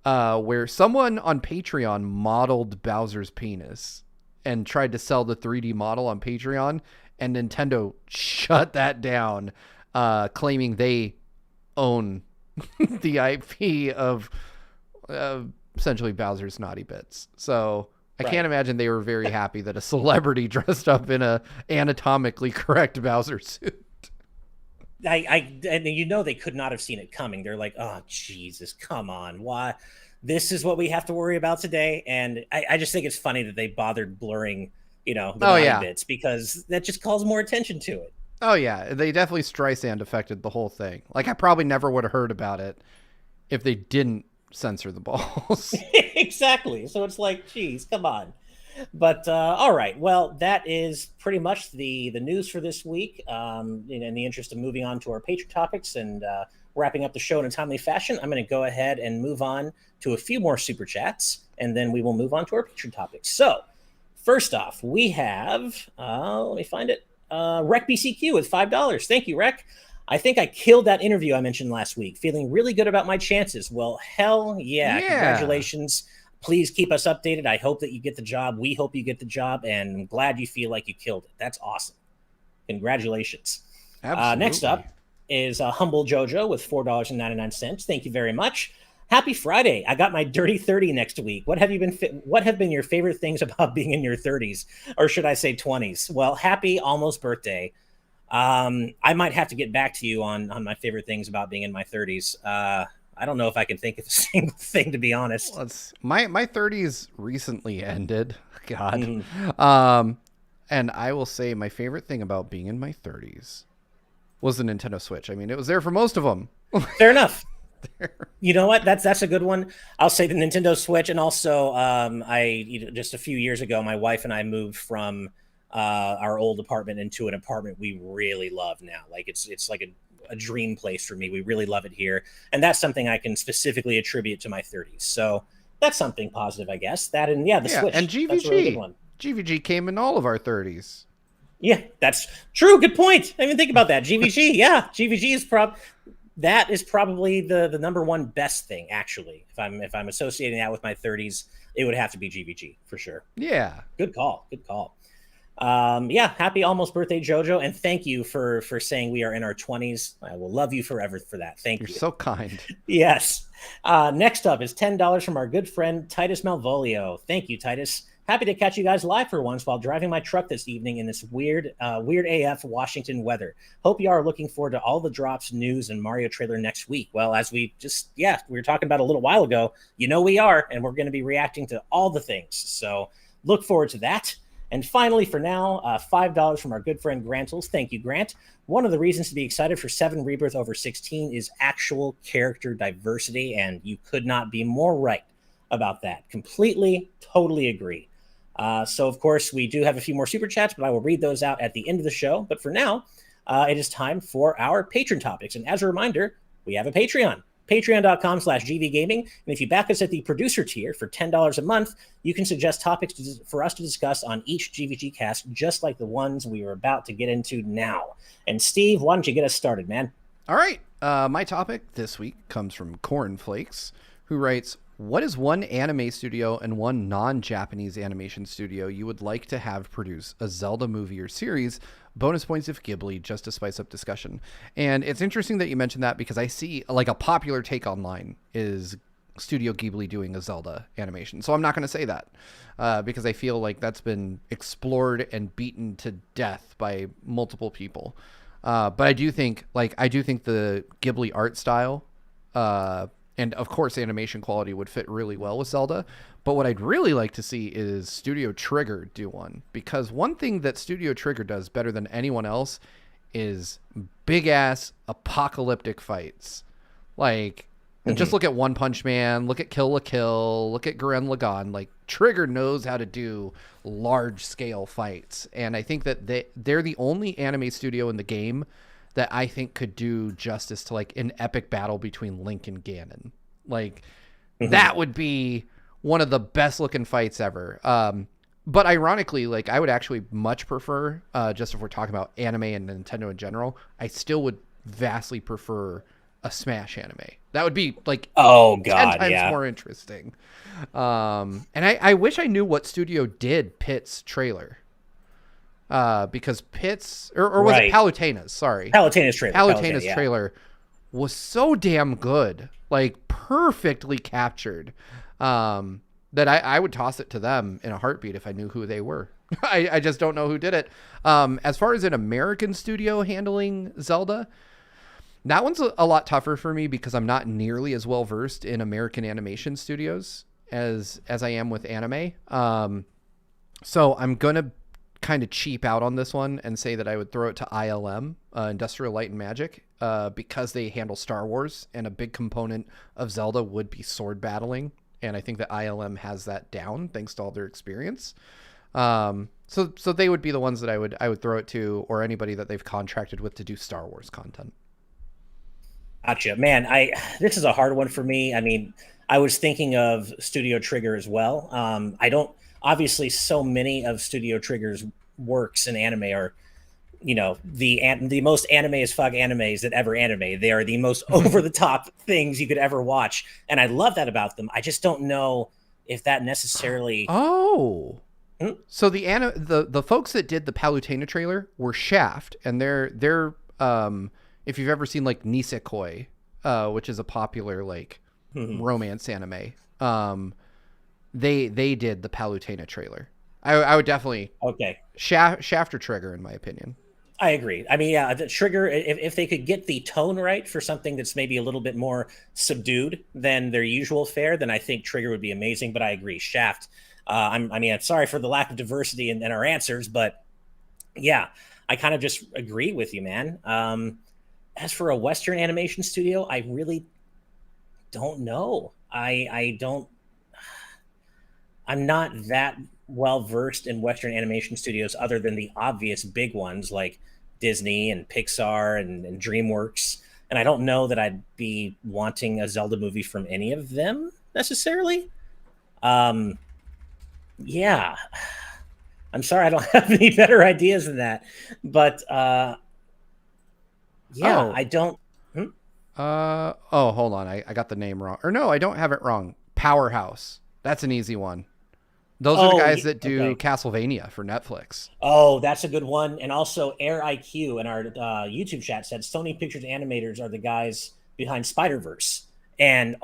B: where someone on Patreon modeled Bowser's penis and tried to sell the 3D model on Patreon, and Nintendo shut that down, claiming they own the IP of essentially Bowser's Naughty Bits. So I
A: Right.
B: can't imagine they were very happy that a celebrity dressed up in a anatomically correct Bowser suit.
A: And they could not have seen it coming. They're like, oh Jesus, come on, why? This is what we have to worry about today. And I just think it's funny that they bothered blurring, the naughty
B: Yeah.
A: bits, because that just calls more attention to it.
B: Oh yeah, they definitely Streisand affected the whole thing. Like I probably never would have heard about it if they didn't censor the balls.
A: Exactly. So it's like, geez, come on. But all right, well, that is pretty much the news for this week. In the interest of moving on to our patron topics and wrapping up the show in a timely fashion, I'm going to go ahead and move on to a few more super chats, and then we will move on to our patron topics. So first off, we have let me find it. Rec BCQ with $5. Thank you, Rec. I think I killed that interview I mentioned last week. Feeling really good about my chances. Well, hell yeah.
B: Yeah.
A: Congratulations. Please keep us updated. I hope that you get the job. We hope you get the job, and I'm glad you feel like you killed it. That's awesome. Congratulations.
B: Absolutely.
A: Next up is Humble Jojo with $4.99. Thank you very much. Happy Friday. I got my dirty 30 next week. What have been your favorite things about being in your 30s, or should I say 20s? Well, happy almost birthday. I might have to get back to you on my favorite things about being in my 30s. I don't know if I can think of a single thing, to be honest.
B: My 30s recently ended. God.
A: Mhm.
B: And I will say my favorite thing about being in my 30s was the Nintendo Switch. I mean, it was there for most of them.
A: Fair enough. You know what? That's a good one. I'll say the Nintendo Switch, and also just a few years ago, my wife and I moved from our old apartment into an apartment we really love now. Like it's like a dream place for me. We really love it here, and that's something I can specifically attribute to my 30s. So that's something positive, I guess. That and the Switch
B: And
A: That's a really good
B: GVG.
A: one.
B: GVG came in all of our 30s.
A: Yeah, that's true. Good point. I didn't even think about that. GVG, yeah, GVG is probably the number one best thing, actually. If I'm associating that with my 30s, it would have to be GVG for sure.
B: Yeah.
A: Good call. Happy almost birthday, Jojo, and thank you for saying we are in our 20s. I will love you forever for that. Thank
B: You're
A: you.
B: so kind.
A: Yes. Next up is $10 from our good friend Titus Malvolio. Thank you, Titus. Happy to catch you guys live for once while driving my truck this evening in this weird AF Washington weather. Hope you are looking forward to all the drops, news, and Mario trailer next week. Well, as we were talking about a little while ago, we are, and we're going to be reacting to all the things. So look forward to that. And finally, for now, $5 from our good friend Grantles. Thank you, Grant. One of the reasons to be excited for 7 Rebirth over 16 is actual character diversity, and you could not be more right about that. Completely, totally agree. So, of course, we do have a few more super chats, but I will read those out at the end of the show. But for now, it is time for our patron topics. And as a reminder, we have a Patreon. Patreon.com/GVGaming. And if you back us at the producer tier for $10 a month, you can suggest topics for us to discuss on each GVG cast, just like the ones we are about to get into now. And Steve, why don't you get us started, man?
B: All right. My topic this week comes from Cornflakes, who writes, what is one anime studio and one non-Japanese animation studio you would like to have produce a Zelda movie or series? Bonus points if Ghibli, just to spice up discussion. And it's interesting that you mentioned that, because I see like a popular take online is Studio Ghibli doing a Zelda animation. So I'm not going to say that because I feel like that's been explored and beaten to death by multiple people. But I do think the Ghibli art style and of course animation quality would fit really well with Zelda. But what I'd really like to see is Studio Trigger do one, because one thing that Studio Trigger does better than anyone else is big ass apocalyptic fights. Like, just look at One Punch Man, look at Kill la Kill, look at Gurren Lagann. Like, Trigger knows how to do large scale fights, and I think that they're the only anime studio in the game that I think could do justice to like an epic battle between Link and Ganon. Like, that would be one of the best looking fights ever. But ironically, like, I would actually much prefer, just if we're talking about anime and Nintendo in general, I still would vastly prefer a Smash anime. That would be like 10 times more interesting. And I wish I knew what studio did Pit's trailer. Because Pit's or was it Palutena's? Sorry,
A: Palutena's trailer.
B: Palutena's trailer was so damn good, like perfectly captured, that I would toss it to them in a heartbeat if I knew who they were. I just don't know who did it. As far as an American studio handling Zelda, that one's a lot tougher for me because I'm not nearly as well versed in American animation studios as I am with anime. So I'm gonna kind of cheap out on this one and say that I would throw it to ILM, Industrial Light and Magic, because they handle Star Wars, and a big component of Zelda would be sword battling, and I think that ILM has that down thanks to all their experience. So they would be the ones that I would throw it to, or anybody that they've contracted with to do Star Wars content.
A: Gotcha, man. This is a hard one for me. I mean, I was thinking of Studio Trigger as well. I don't obviously so many of Studio Trigger's works in anime are, you know, the most anime as fuck animes that ever anime. They are the most over the top things you could ever watch, and I love that about them. I just don't know if that necessarily.
B: So the folks that did the Palutena trailer were Shaft, and they're if you've ever seen like Nisekoi, which is a popular like romance anime, they did the Palutena trailer. I would definitely Shaft or Trigger in my opinion.
A: I agree. I mean, yeah, the Trigger, if they could get the tone right for something that's maybe a little bit more subdued than their usual fare, then I think Trigger would be amazing. But I agree, Shaft. I'm sorry for the lack of diversity in our answers, but yeah, I kind of just agree with you, man. As for a Western animation studio, I really don't know. I'm not that well versed in Western animation studios other than the obvious big ones like Disney and Pixar and DreamWorks. And I don't know that I'd be wanting a Zelda movie from any of them necessarily. Yeah, I'm sorry, I don't have any better ideas than that. But I don't.
B: Hold on. I got the name wrong. Or no, I don't have it wrong. Powerhouse. That's an easy one. Those are the guys that do Castlevania for Netflix.
A: Oh, that's a good one. And also Air IQ in our YouTube chat said Sony Pictures animators are the guys behind Spider-Verse. And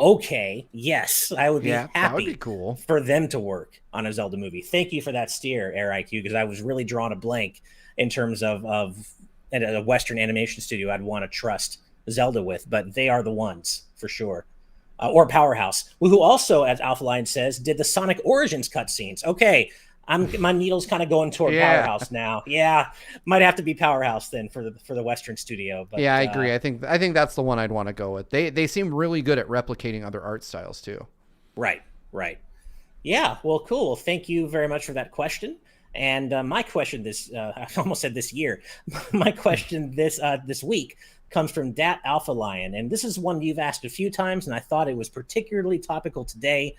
A: yes, I would be happy
B: that would be cool
A: for them to work on a Zelda movie. Thank you for that steer, Air IQ, because I was really drawing a blank in terms of a Western animation studio I'd want to trust Zelda with, but they are the ones for sure. Or Powerhouse, who also, as Alpha Lion says, did the Sonic Origins cutscenes. Okay, my needle's kind of going toward Powerhouse now. Yeah, might have to be Powerhouse then for the Western studio. But,
B: yeah, I agree. I think that's the one I'd want to go with. They seem really good at replicating other art styles too. Right.
A: Yeah, well, cool. Well, thank you very much for that question. And my question I almost said this year. My question this week comes from Dat Alpha Lion, and this is one you've asked a few times, and I thought it was particularly topical today.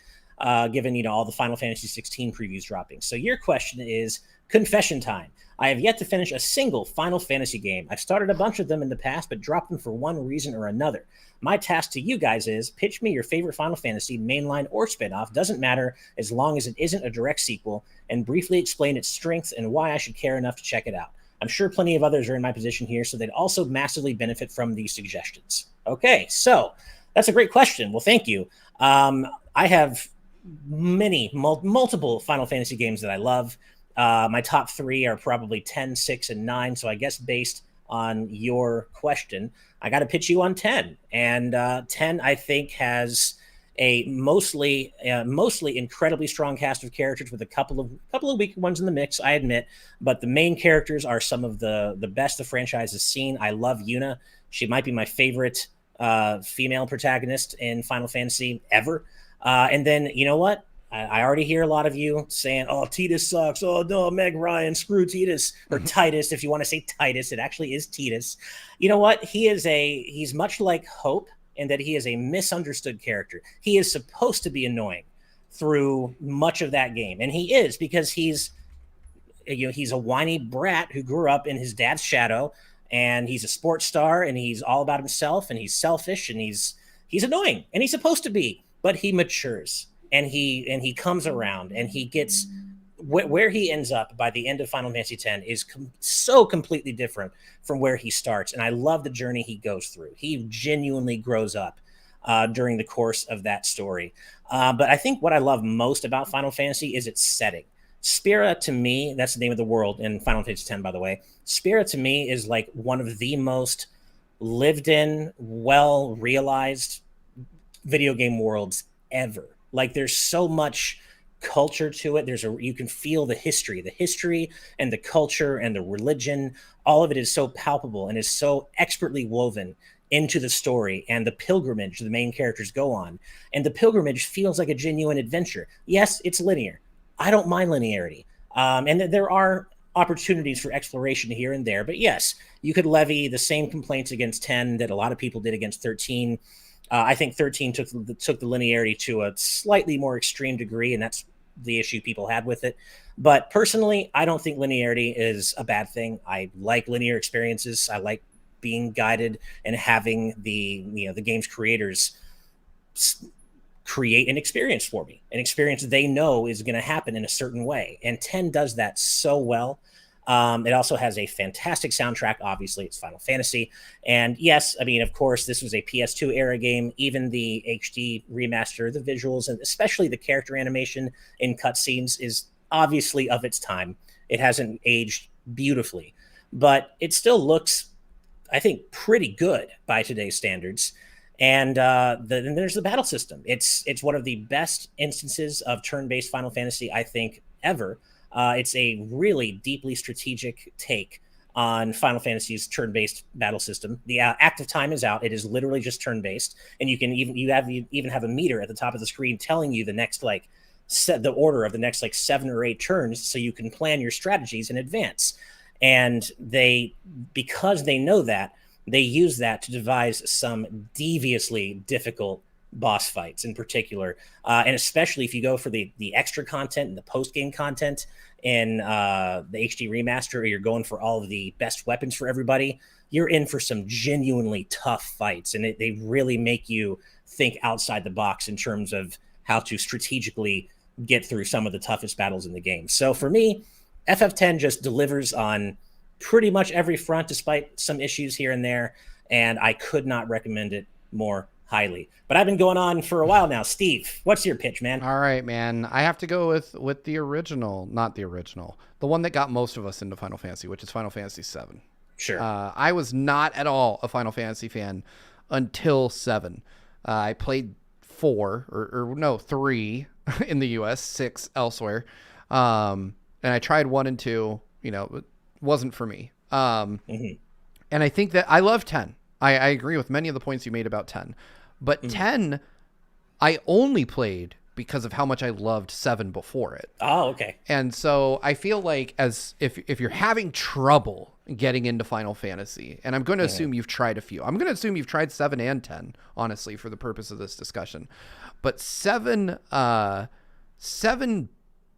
A: given all the Final Fantasy XVI previews dropping. So your question is confession time. I have yet to finish a single Final Fantasy game. I've started a bunch of them in the past, but dropped them for one reason or another. My task to you guys is pitch me your favorite Final Fantasy, mainline or spinoff, doesn't matter as long as it isn't a direct sequel, and briefly explain its strengths and why I should care enough to check it out. I'm sure plenty of others are in my position here, so they'd also massively benefit from these suggestions. Okay, so that's a great question. Well, thank you. I have multiple Final Fantasy games that I love. My top 3 are probably 10, 6, and 9. So I guess based on your question, I got to pitch you on 10. And 10, I think, has a mostly incredibly strong cast of characters with a couple of weak ones in the mix, I admit. But the main characters are some of the best the franchise has seen. I love Yuna. She might be my favorite female protagonist in Final Fantasy ever. And then, you know what? I already hear a lot of you saying, oh, Tidus sucks. Oh, no, Meg Ryan, screw Tidus. Or Titus, if you want to say Titus. It actually is Tidus. You know what? He's much like Hope in that he is a misunderstood character. He is supposed to be annoying through much of that game. And he is, because he's a whiny brat who grew up in his dad's shadow, and he's a sports star, and he's all about himself, and he's selfish, and he's annoying, and he's supposed to be, but he matures. And he comes around, and he gets where he ends up by the end of Final Fantasy X is so completely different from where he starts. And I love the journey he goes through. He genuinely grows up during the course of that story. But I think what I love most about Final Fantasy is its setting. Spira, to me, that's the name of the world in Final Fantasy X, by the way. Spira, to me, is like one of the most lived in, well realized video game worlds ever. Like, there's so much culture to it. You can feel the history and the culture and the religion. All of it is so palpable and is so expertly woven into the story and the pilgrimage the main characters go on. And the pilgrimage feels like a genuine adventure. Yes, it's linear. I don't mind linearity. And there are opportunities for exploration here and there. But yes, you could levy the same complaints against 10 that a lot of people did against 13. I think 13 took the linearity to a slightly more extreme degree, and that's the issue people had with it. But personally, I don't think linearity is a bad thing. I like linear experiences. I like being guided and having the game's creators create an experience for me, an experience they know is going to happen in a certain way. And 10 does that so well. It also has a fantastic soundtrack. Obviously, it's Final Fantasy. And yes, I mean, of course, this was a PS2 era game. Even the HD remaster, the visuals, and especially the character animation in cutscenes is obviously of its time. It hasn't aged beautifully, but it still looks, I think, pretty good by today's standards. And then there's the battle system. It's one of the best instances of turn-based Final Fantasy, I think, ever. It's a really deeply strategic take on Final Fantasy's turn-based battle system. The active time is out. It is literally just turn-based, and you even have a meter at the top of the screen telling you the next the order of the next 7 or 8 turns, so you can plan your strategies in advance. And because they know that, they use that to devise some deviously difficult boss fights in particular, and especially if you go for the extra content and the post-game content in the HD remaster, or you're going for all of the best weapons for everybody, you're in for some genuinely tough fights, and they really make you think outside the box in terms of how to strategically get through some of the toughest battles in the game. So for me, FF10 just delivers on pretty much every front, despite some issues here and there, and I could not recommend it more highly. But I've been going on for a while now. Steve, what's your pitch, man?
B: All right, man. I have to go with the original, not the original, the one that got most of us into Final Fantasy, which is Final Fantasy VII.
A: Sure.
B: I was not at all a Final Fantasy fan until 7. I played 3 in the US, 6 elsewhere. And I tried 1 and 2, it wasn't for me. And I think that I love 10. I agree with many of the points you made about 10. But 10, I only played because of how much I loved 7 before it.
A: Oh, okay.
B: And so I feel like as if you're having trouble getting into Final Fantasy, and I'm going to assume you've tried a few. I'm going to assume you've tried 7 and 10, honestly, for the purpose of this discussion. But 7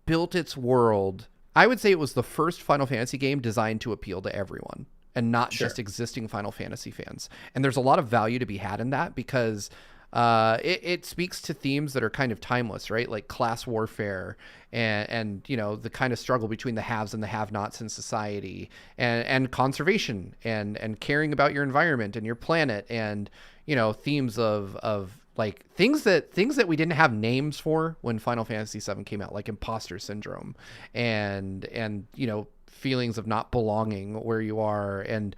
B: built its world. I would say it was the first Final Fantasy game designed to appeal to everyone and not just existing Final Fantasy fans. And there's a lot of value to be had in that because it speaks to themes that are kind of timeless, right? Like class warfare and you know, the kind of struggle between the haves and the have-nots in society, and conservation and caring about your environment and your planet, and, you know, themes of like things that we didn't have names for when Final Fantasy VII came out, like imposter syndrome and you know, feelings of not belonging where you are. And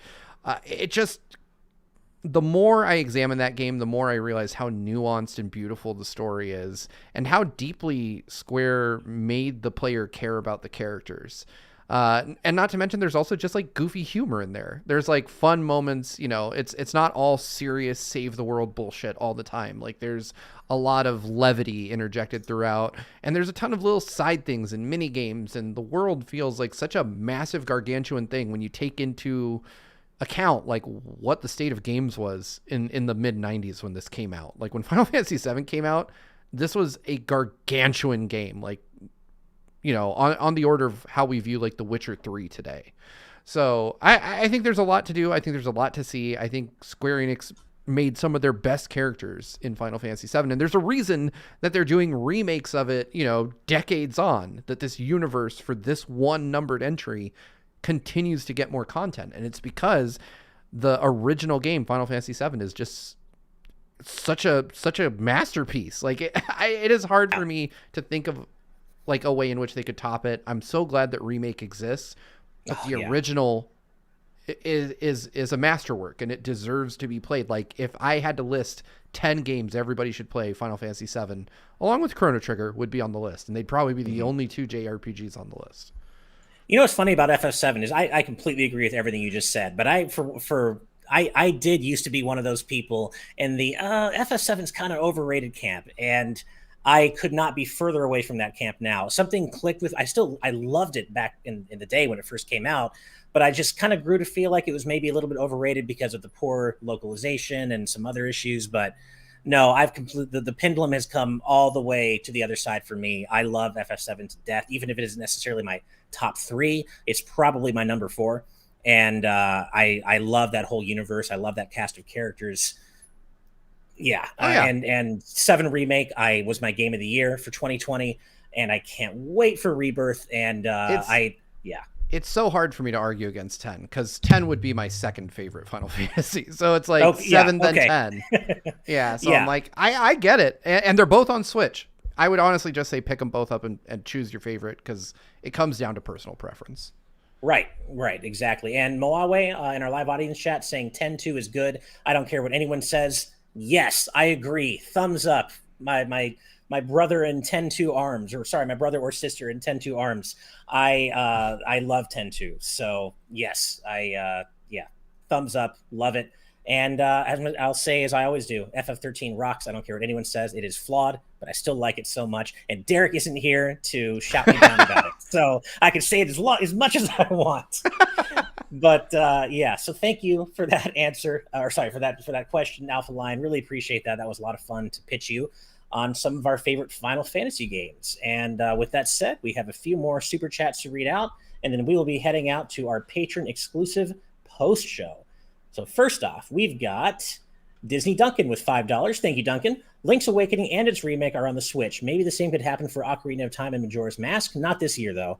B: it just, the more I examine that game, the more I realize how nuanced and beautiful the story is and how deeply Square made the player care about the characters. And not to mention, there's also just like goofy humor in there. There's like fun moments, you know, it's not all serious save the world bullshit all the time. Like there's a lot of levity interjected throughout, and there's a ton of little side things and mini games, and the world feels like such a massive gargantuan thing when you take into account like what the state of games was in the mid 90s when this came out. Like when Final Fantasy VII came out, this was a gargantuan game, like, you know, on the order of how we view like The Witcher 3 today. So I think there's a lot to do. I think there's a lot to see. I think Square Enix made some of their best characters in Final Fantasy VII, and there's a reason that they're doing remakes of it, you know, decades on, that this universe for this one numbered entry continues to get more content. And it's because the original game, Final Fantasy VII, is just such a masterpiece. Like it is hard for me to think of like a way in which they could top it. I'm so glad that remake exists, but the original is a masterwork, and it deserves to be played. Like if I had to list 10 games everybody should play, Final Fantasy VII along with Chrono Trigger would be on the list, and they'd probably be the only 2 JRPGs on the list.
A: You know what's funny about FF7 is I completely agree with everything you just said, but I did used to be one of those people in the FF7's kind of overrated camp, and I could not be further away from that camp now. Something clicked with, I loved it back in the day when it first came out, but I just kind of grew to feel like it was maybe a little bit overrated because of the poor localization and some other issues. But no, I've completely, the pendulum has come all the way to the other side for me. I love FF7 to death, even if it isn't necessarily my top 3. It's probably my number 4. And I love that whole universe. I love that cast of characters. Yeah. And 7 Remake was my game of the year for 2020, and I can't wait for Rebirth. And
B: it's so hard for me to argue against 10 because 10 would be my second favorite Final Fantasy. So it's like 7 then 10. Yeah. So I'm like, I get it. And they're both on Switch. I would honestly just say pick them both up and choose your favorite, because it comes down to personal preference.
A: Right, exactly. And Moawe in our live audience chat saying 10-2 is good. I don't care what anyone says. Yes, I agree. Thumbs up. My brother in 10-2 arms, or sorry, my brother or sister in 10-2 arms. I love 10-2. So yes, thumbs up. Love it. And as I'll say, as I always do, FF13 rocks. I don't care what anyone says. It is flawed, but I still like it so much. And Derek isn't here to shout me down about it, so I can say it as much as I want. But so thank you for that answer, or sorry, for that question, Alpha Lion. Really appreciate that. That was a lot of fun to pitch you on some of our favorite Final Fantasy games. And with that said, we have a few more super chats to read out, and then we will be heading out to our patron exclusive post show. So first off, we've got Disney Duncan with $5. Thank you, Duncan. Link's Awakening and its remake are on the Switch. Maybe the same could happen for Ocarina of Time and Majora's Mask. Not this year, though.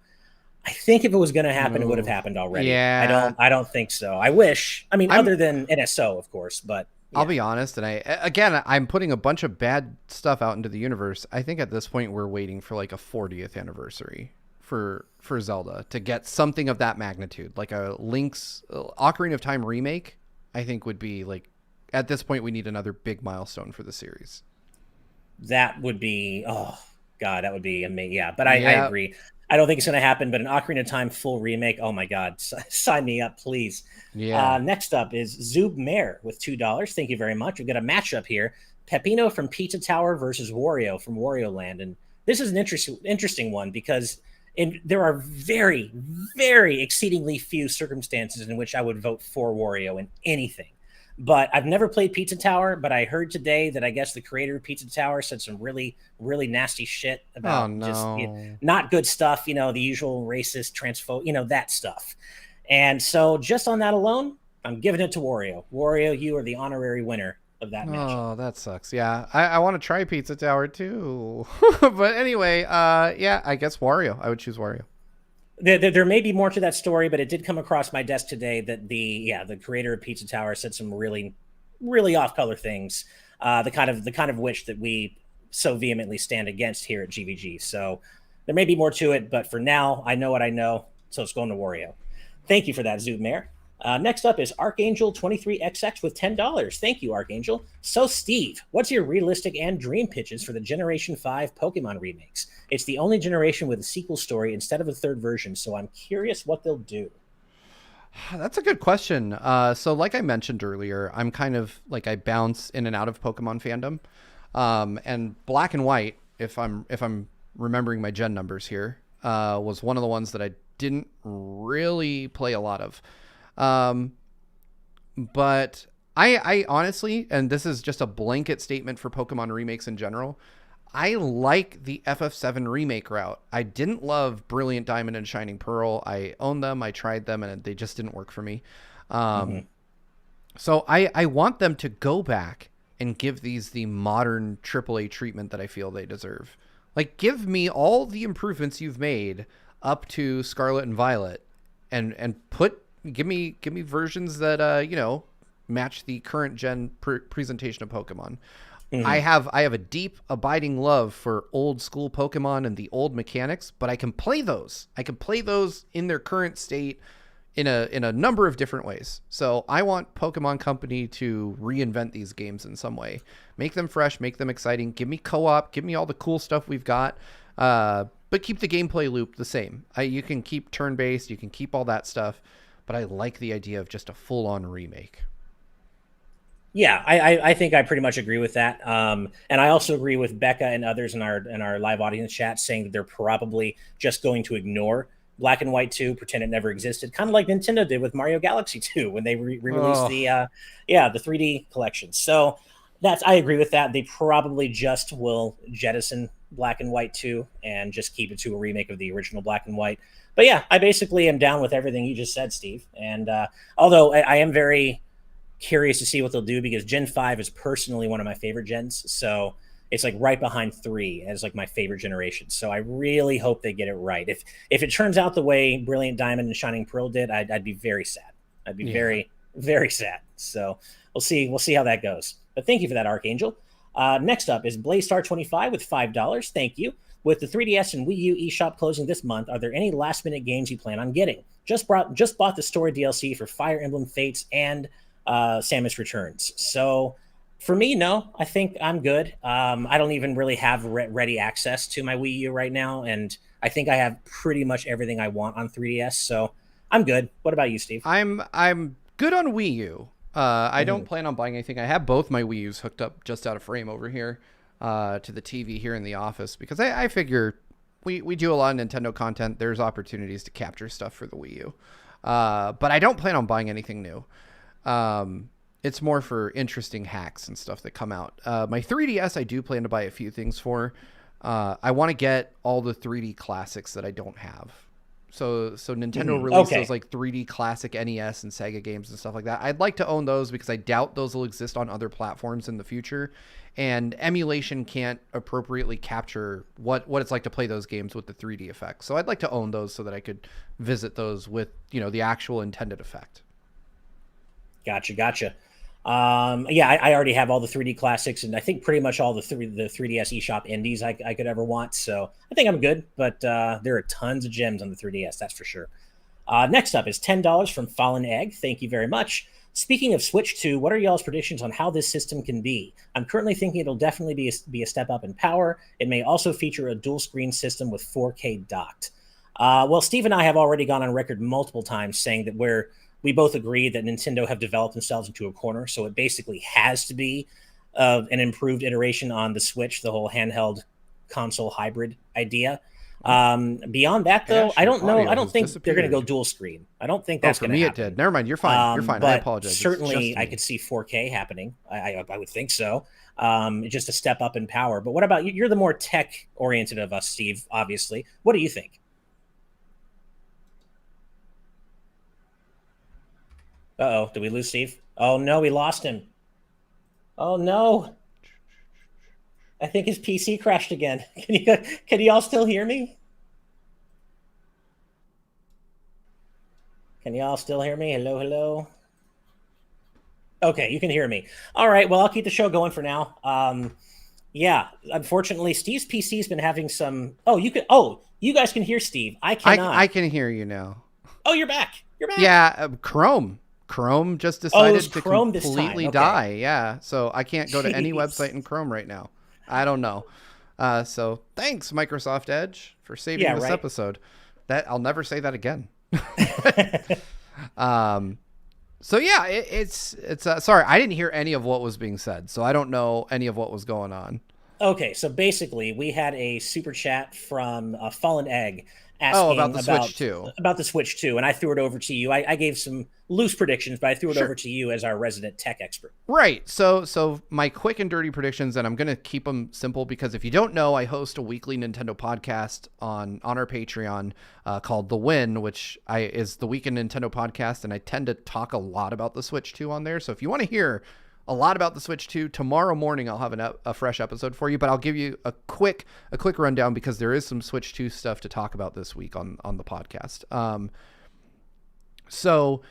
A: I think if it was going to happen, it would have happened already. Yeah. I don't think so. I wish. I mean, other than NSO, of course, but yeah.
B: I'll be honest, and I'm putting a bunch of bad stuff out into the universe. I think at this point we're waiting for like a 40th anniversary for Zelda to get something of that magnitude, like a Link's Ocarina of Time remake. I think would be like, at this point, we need another big milestone for the series.
A: That would be, oh God, that would be amazing. Yeah, but I agree. I don't think it's going to happen, but an Ocarina of Time full remake, oh my God, sign me up, please. Yeah. Next up is Zub Mayer with $2. Thank you very much. We've got a matchup here Peppino from Pizza Tower versus Wario from Wario Land. And this is an interesting one because there are very, very exceedingly few circumstances in which I would vote for Wario in anything. But I've never played Pizza Tower, but I heard today that I guess the creator of Pizza Tower said some really, really nasty shit about just not good stuff, the usual racist, transphobe, that stuff. And so just on that alone, I'm giving it to Wario. Wario, you are the honorary winner of that match.
B: Oh, that sucks. Yeah, I want to try Pizza Tower too. But anyway, yeah, I guess Wario. I would choose Wario.
A: There may be more to that story, but it did come across my desk today that the creator of Pizza Tower said some really, really off-color things, the kind of which that we so vehemently stand against here at GVG. So there may be more to it, but for now, I know what I know, so it's going to Wario. Thank you for that, Zootmare. Next up is Archangel23XX with $10. Thank you, Archangel. So, Steve, what's your realistic and dream pitches for the Generation 5 Pokemon remakes? It's the only generation with a sequel story instead of a third version, so I'm curious what they'll do.
B: That's a good question. So like I mentioned earlier, I'm kind of like I bounce in and out of Pokemon fandom. And Black and White, if I'm remembering my gen numbers here, was one of the ones that I didn't really play a lot of. But I honestly, and this is just a blanket statement for Pokemon remakes in general, I like the FF7 remake route. I didn't love Brilliant Diamond and Shining Pearl. I owned them, I tried them, and they just didn't work for me. So I want them to go back and give these the modern AAA treatment that I feel they deserve. Like, give me all the improvements you've made up to Scarlet and Violet, and give me versions that match the current gen presentation of Pokemon. I have a deep abiding love for old school Pokemon and the old mechanics, but I can play those. I can play those in their current state in a number of different ways. So I want Pokemon Company to reinvent these games in some way. Make them fresh, make them exciting. Give me co-op, give me all the cool stuff we've got. But keep the gameplay loop the same. You can keep turn-based, you can keep all that stuff, but I like the idea of just a full-on remake.
A: Yeah, I think I pretty much agree with that. And I also agree with Becca and others in our live audience chat saying that they're probably just going to ignore Black and White 2, pretend it never existed, kind of like Nintendo did with Mario Galaxy 2 when they re-released the 3D collection. So I agree with that. They probably just will jettison Black and White 2 and just keep it to a remake of the original Black and White. But yeah, I basically am down with everything you just said, Steve. And although I am very curious to see what they'll do because Gen 5 is personally one of my favorite gens. So it's like right behind 3 as like my favorite generation. So I really hope they get it right. If it turns out the way Brilliant Diamond and Shining Pearl did, I'd be very sad. I'd be very, very sad. So we'll see how that goes. But thank you for that, Archangel. Next up is BlazeStar25 with $5. Thank you. With the 3DS and Wii U eShop closing this month, are there any last-minute games you plan on getting? Just bought the story DLC for Fire Emblem Fates and Samus Returns. So for me, no, I think I'm good. I don't even really have ready access to my Wii U right now, and I think I have pretty much everything I want on 3DS, so I'm good. What about you, Steve?
B: I'm good on Wii U. I don't plan on buying anything. I have both my Wii U's hooked up just out of frame over here to the TV here in the office because I figure we do a lot of Nintendo content. There's opportunities to capture stuff for the Wii U. But I don't plan on buying anything new. It's more for interesting hacks and stuff that come out. My 3DS, I do plan to buy a few things for. I want to get all the 3D classics that I don't have. So Nintendo released those like 3D classic NES and Sega games and stuff like that. I'd like to own those because I doubt those will exist on other platforms in the future. And emulation can't appropriately capture what it's like to play those games with the 3D effect. So I'd like to own those so that I could visit those with, the actual intended effect.
A: Gotcha. I already have all the 3D classics, and I think pretty much all the 3DS eShop indies I could ever want. So I think I'm good, but there are tons of gems on the 3DS, that's for sure. Next up is $10 from Fallen Egg. Thank you very much. Speaking of Switch 2, what are y'all's predictions on how this system can be? I'm currently thinking it'll definitely be a step up in power. It may also feature a dual screen system with 4K docked. Well, Steve and I have already gone on record multiple times saying that we both agree that Nintendo have developed themselves into a corner, so it basically has to be an improved iteration on the Switch, the whole handheld console hybrid idea. Beyond that, though,
B: Ash,
A: I
B: your
A: don't know. I
B: audio
A: don't
B: has
A: think they're going to go
B: disappeared.
A: dual screen. I don't think
B: Oh,
A: that's
B: for
A: going to
B: me
A: happen.
B: it did. Never mind. You're fine. You're fine. I
A: But
B: apologize. It's
A: certainly,
B: just
A: I
B: me.
A: could see 4K happening. I would think so. Just a step up in power. But what about you? You're the more tech oriented of us, Steve. Obviously, what do you think? Uh oh, did we lose Steve? Oh no, we lost him. Oh no, I think his PC crashed again. Can you all still hear me? Can you all still hear me? Hello, hello. Okay, you can hear me. All right, well, I'll keep the show going for now. Yeah, unfortunately, Steve's PC's been having some. Oh, you can. Oh, you guys can hear Steve. I cannot.
B: I can hear you now.
A: Oh, you're back. You're back.
B: Yeah, Chrome just
A: Oh, it
B: decided
A: was
B: to
A: Chrome this time.
B: completely
A: Okay.
B: die. Yeah, so I can't go to any
A: Jeez.
B: website in Chrome right now. I don't know. So thanks, Microsoft Edge, for saving
A: Yeah,
B: this
A: right.
B: episode. That I'll never say that again. So yeah, it's sorry, I didn't hear any of what was being said, so I don't know any of what was going on.
A: Okay, so basically, we had a super chat from Fallen Egg
B: Oh,
A: asking
B: about the Switch 2.
A: about the Switch 2, and I threw it over to you. I gave some loose predictions, but I threw it
B: Sure.
A: over to you as our resident tech expert.
B: Right. So my quick and dirty predictions, and I'm going to keep them simple because if you don't know, I host a weekly Nintendo podcast on our Patreon called The Win, which is the Week in Nintendo podcast, and I tend to talk a lot about the Switch 2 on there. So if you want to hear a lot about the Switch 2, tomorrow morning I'll have a fresh episode for you, but I'll give you a quick rundown because there is some Switch 2 stuff to talk about this week on the podcast. So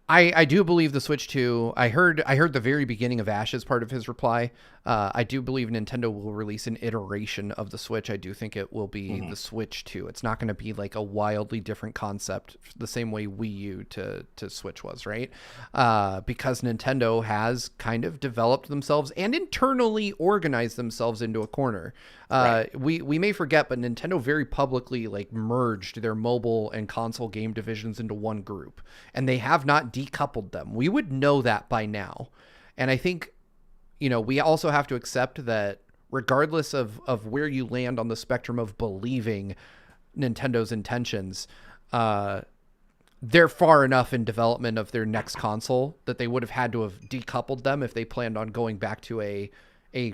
B: I do believe the Switch 2. I heard the very beginning of Ash's part of his reply. I do believe Nintendo will release an iteration of the Switch. I do think it will be the Switch 2. It's not going to be like a wildly different concept the same way Wii U to Switch was, right? Because Nintendo has kind of developed themselves and internally organized themselves into a corner.
A: Right.
B: We may forget, but Nintendo very publicly like merged their mobile and console game divisions into one group, and they have not decoupled them. We would know that by now. And I think, we also have to accept that regardless of where you land on the spectrum of believing Nintendo's intentions, they're far enough in development of their next console that they would have had to have decoupled them if they planned on going back to a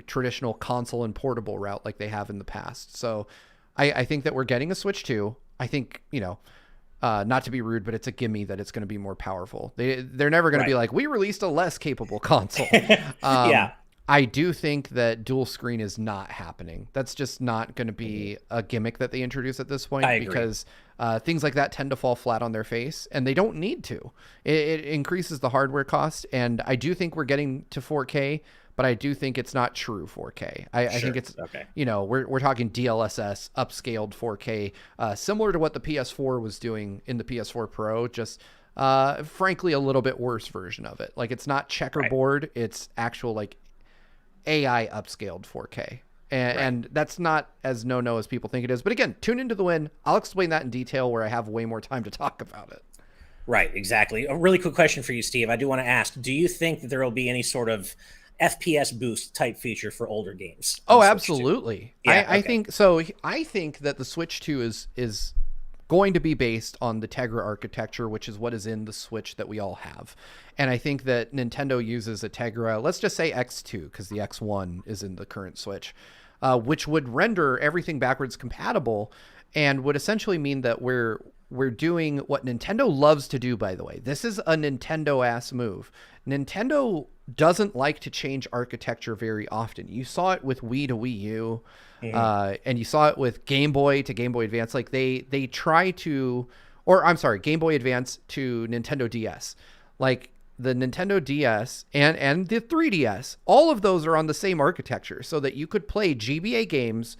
B: traditional console and portable route like they have in the past. So I think that we're getting a Switch 2. I think, not to be rude, but it's a gimme that it's going to be more powerful. They're never going to be like, we released a less capable console.
A: Yeah.
B: I do think that dual screen is not happening. That's just not going to be a gimmick that they introduce at this point
A: I agree.
B: because things like that tend to fall flat on their face, and they don't need to. It increases the hardware cost, and I do think we're getting to 4K, but I do think it's not true 4K. I think it's,
A: Okay.
B: we're talking DLSS, upscaled 4K, similar to what the PS4 was doing in the PS4 Pro, just frankly a little bit worse version of it. Like, it's not checkerboard, it's actual like AI upscaled 4K. And that's not as no as people think it is. But again, tune into The Win. I'll explain that in detail where I have way more time to talk about it.
A: Right, exactly. A really quick question for you, Steve. I do want to ask, do you think that there will be any sort of FPS boost type feature for older games?
B: Oh,
A: on Switch 2?
B: absolutely.
A: Yeah,
B: I
A: okay.
B: think so. I think that the Switch 2 is going to be based on the Tegra architecture, which is what is in the Switch that we all have. And I think that Nintendo uses a Tegra, let's just say X2, because the X1 is in the current Switch, which would render everything backwards compatible and would essentially mean that we're doing what Nintendo loves to do, by the way. This is a Nintendo-ass move. Nintendo doesn't like to change architecture very often. You saw it with Wii to Wii U, and you saw it with Game Boy to Game Boy Advance. Like they try to, or I'm sorry, Game Boy Advance to Nintendo DS. Like the Nintendo DS and the 3DS, all of those are on the same architecture so that you could play GBA games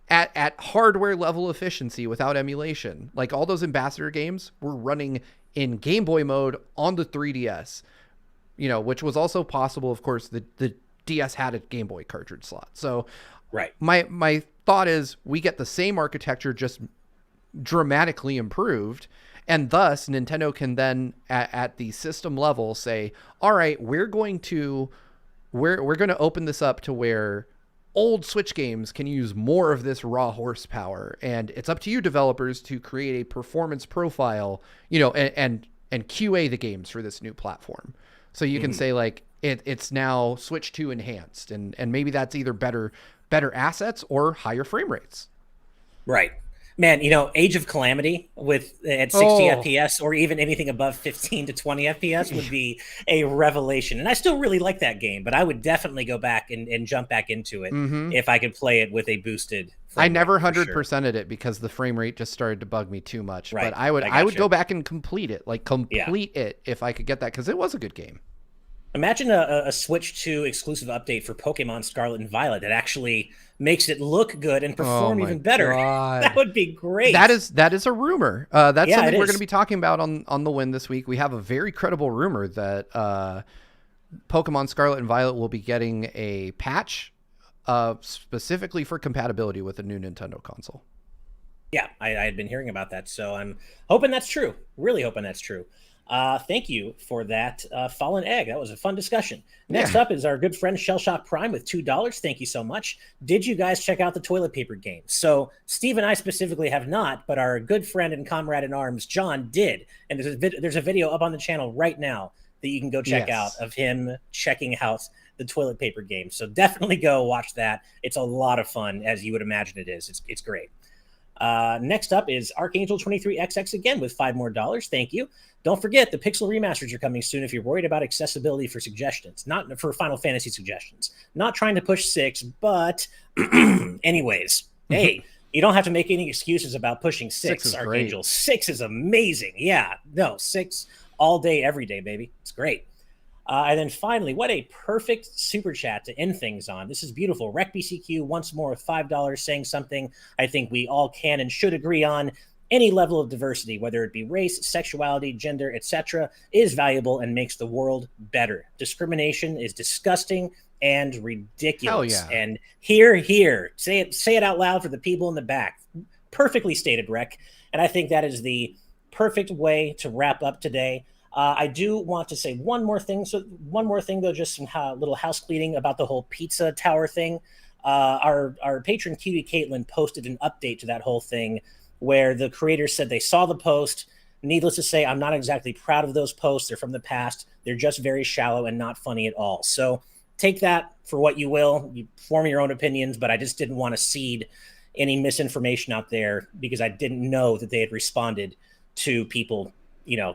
B: at hardware level efficiency without emulation. Like all those Ambassador games were running in Game Boy mode on the 3DS, which was also possible. Of course, the DS had a Game Boy cartridge slot. So
A: Right.
B: my thought is we get the same architecture, just dramatically improved. And thus Nintendo can then at the system level say, all right, we're going to we're going to open this up to where old Switch games can use more of this raw horsepower, and it's up to you developers to create a performance profile, and QA the games for this new platform. So you can say like it's now Switch 2 enhanced, and maybe that's either better assets or higher frame rates.
A: Right. Man, Age of Calamity at 60 FPS or even anything above 15 to 20 FPS would be a revelation. And I still really like that game, but I would definitely go back and jump back into it if I could play it with a boosted frame
B: I never
A: rate,
B: 100%ed it because the frame rate just started to bug me too much.
A: Right.
B: But I would go back and complete it if I could get that, because it was a good game.
A: Imagine a Switch 2 exclusive update for Pokemon Scarlet and Violet that actually makes it look good and perform even better. That would be great.
B: That is a rumor. That's something we're going
A: is.
B: to be talking about on the Win this week. We have a very credible rumor that Pokemon Scarlet and Violet will be getting a patch specifically for compatibility with a new Nintendo console.
A: Yeah, I had been hearing about that, so I'm hoping that's true. Really hoping that's true. Thank you for that, Fallen Egg. That was a fun discussion. Next up is our good friend Shellshock Prime with $2. Thank you so much. Did you guys check out the toilet paper game? So Steve and I specifically have not, but our good friend and comrade in arms, John, did. And there's a video up on the channel right now that you can go check out of him checking out the toilet paper game. So definitely go watch that. It's a lot of fun, as you would imagine it is. It's great. Next up is Archangel 23XX again with $5 more. Thank you. Don't forget, the Pixel remasters are coming soon if you're worried about accessibility for suggestions, not for Final Fantasy suggestions. Not trying to push 6, but anyways, hey, you don't have to make any excuses about pushing 6, Archangel. Great. 6 is amazing. Yeah, no, 6 all day, every day, baby. It's great. And then finally, what a perfect super chat to end things on. This is beautiful. RecBCQ once more with $5 saying something I think we all can and should agree on. Any level of diversity, whether it be race, sexuality, gender, etc., is valuable and makes the world better. Discrimination is disgusting and ridiculous.
B: Hell yeah.
A: And here, say it out loud for the people in the back. Perfectly stated, Rec. And I think that is the perfect way to wrap up today. I do want to say one more thing, though, just some little house cleaning about the whole pizza tower thing. Our patron Cutie Caitlin posted an update to that whole thing where the creators said they saw the post. Needless to say, I'm not exactly proud of those posts. They're from the past. They're just very shallow and not funny at all. So take that for what you will. You form your own opinions, but I just didn't want to seed any misinformation out there because I didn't know that they had responded to people,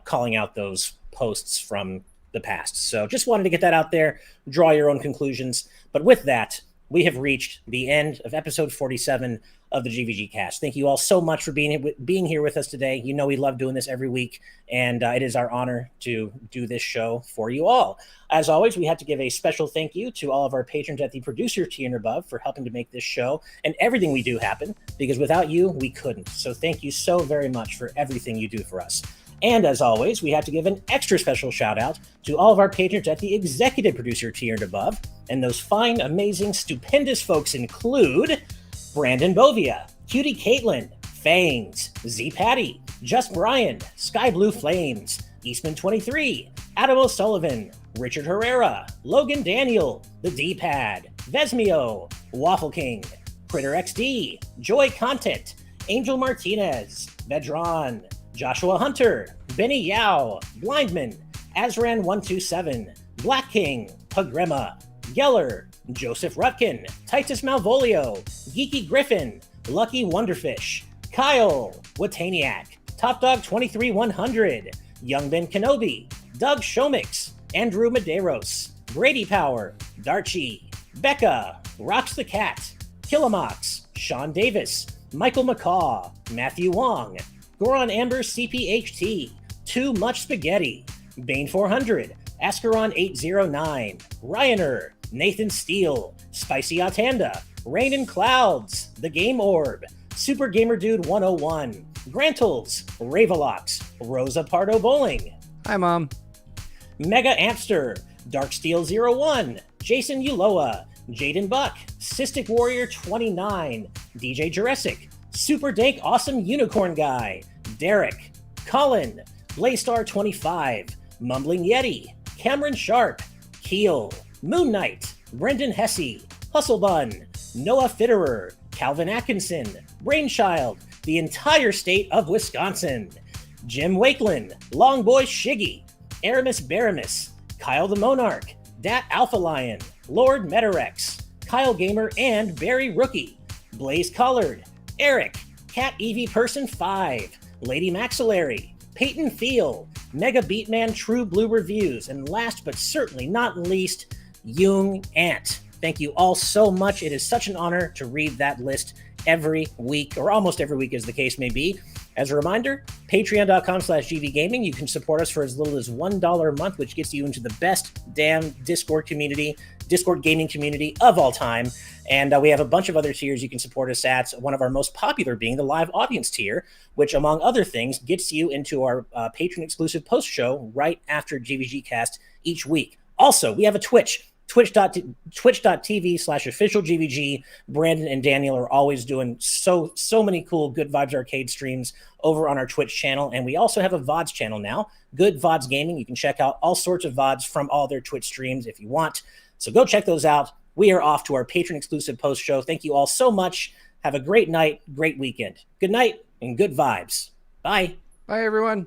A: calling out those posts from the past. So just wanted to get that out there, draw your own conclusions. But with that, we have reached the end of episode 47 of the GVGcast. Thank you all so much for being here with us today. We love doing this every week, and it is our honor to do this show for you all. As always, we have to give a special thank you to all of our patrons at the producer tier and above for helping to make this show and everything we do happen, because without you, we couldn't. So thank you so very much for everything you do for us. And as always, we have to give an extra special shout out to all of our patrons at the executive producer tier and above. And those fine, amazing, stupendous folks include Brandon Bovia, Cutie Caitlin, Fangs, Z Patty, Just Brian, Sky Blue Flames, Eastman 23, Adam O'Sullivan, Richard Herrera, Logan Daniel, The D-Pad, Vesmio, Waffle King, Critter XD, Joy Content, Angel Martinez, Vedron, Joshua Hunter, Benny Yao, Blindman, Azran127, Black King, Pagrema, Geller, Joseph Rutkin, Titus Malvolio, Geeky Griffin, Lucky Wonderfish, Kyle, Wataniac, Top Dog 23100, Young Ben Kenobi, Doug Shomix, Andrew Medeiros, Brady Power, Darchi, Becca, Rocks the Cat, Killamox, Sean Davis, Michael McCaw, Matthew Wong, Goron Amber CPHT, Too Much Spaghetti, Bane 400, Ascaron 809, Ryaner, Nathan Steele, Spicy Atanda, Rain and Clouds, The Game Orb, Super Gamer Dude 101, Grantles, Ravelox, Rosa Pardo Bowling.
B: Hi, Mom.
A: Mega Ampster, Darksteel01, Jason Uloa, Jaden Buck, Cystic Warrior 29, DJ Jurassic, Super Dank Awesome Unicorn Guy, Derek, Colin, Blaystar 25, Mumbling Yeti, Cameron Sharp, Keel, Moon Knight, Brendan Hesse, Hustlebun, Noah Fitterer, Calvin Atkinson, Brainchild, the entire state of Wisconsin, Jim Wakeland, Longboy Shiggy, Aramis Baramis, Kyle the Monarch, Dat Alpha Lion, Lord Metarex, Kyle Gamer and Barry Rookie, Blaze Collard, Eric, Cat Evie Person 5, Lady Maxillary, Peyton Thiel, Mega Beatman True Blue Reviews, and last but certainly not least, Jung Ant. Thank you all so much. It is such an honor to read that list every week, or almost every week as the case may be. As a reminder, patreon.com/gvgaming. You can support us for as little as $1 a month, which gets you into the best damn Discord gaming community of all time. And we have a bunch of other tiers you can support us at, one of our most popular being the live audience tier, which among other things gets you into our patron exclusive post show right after GVGcast each week. Also, we have a Twitch. Twitch.tv/official GVG. Brandon and Daniel are always doing so many cool Good Vibes Arcade streams over on our Twitch channel. And we also have a VODs channel now, Good VODs Gaming. You can check out all sorts of VODs from all their Twitch streams if you want. So go check those out. We are off to our patron exclusive post show. Thank you all so much. Have a great night, great weekend. Good night and good vibes. Bye.
B: Bye, everyone.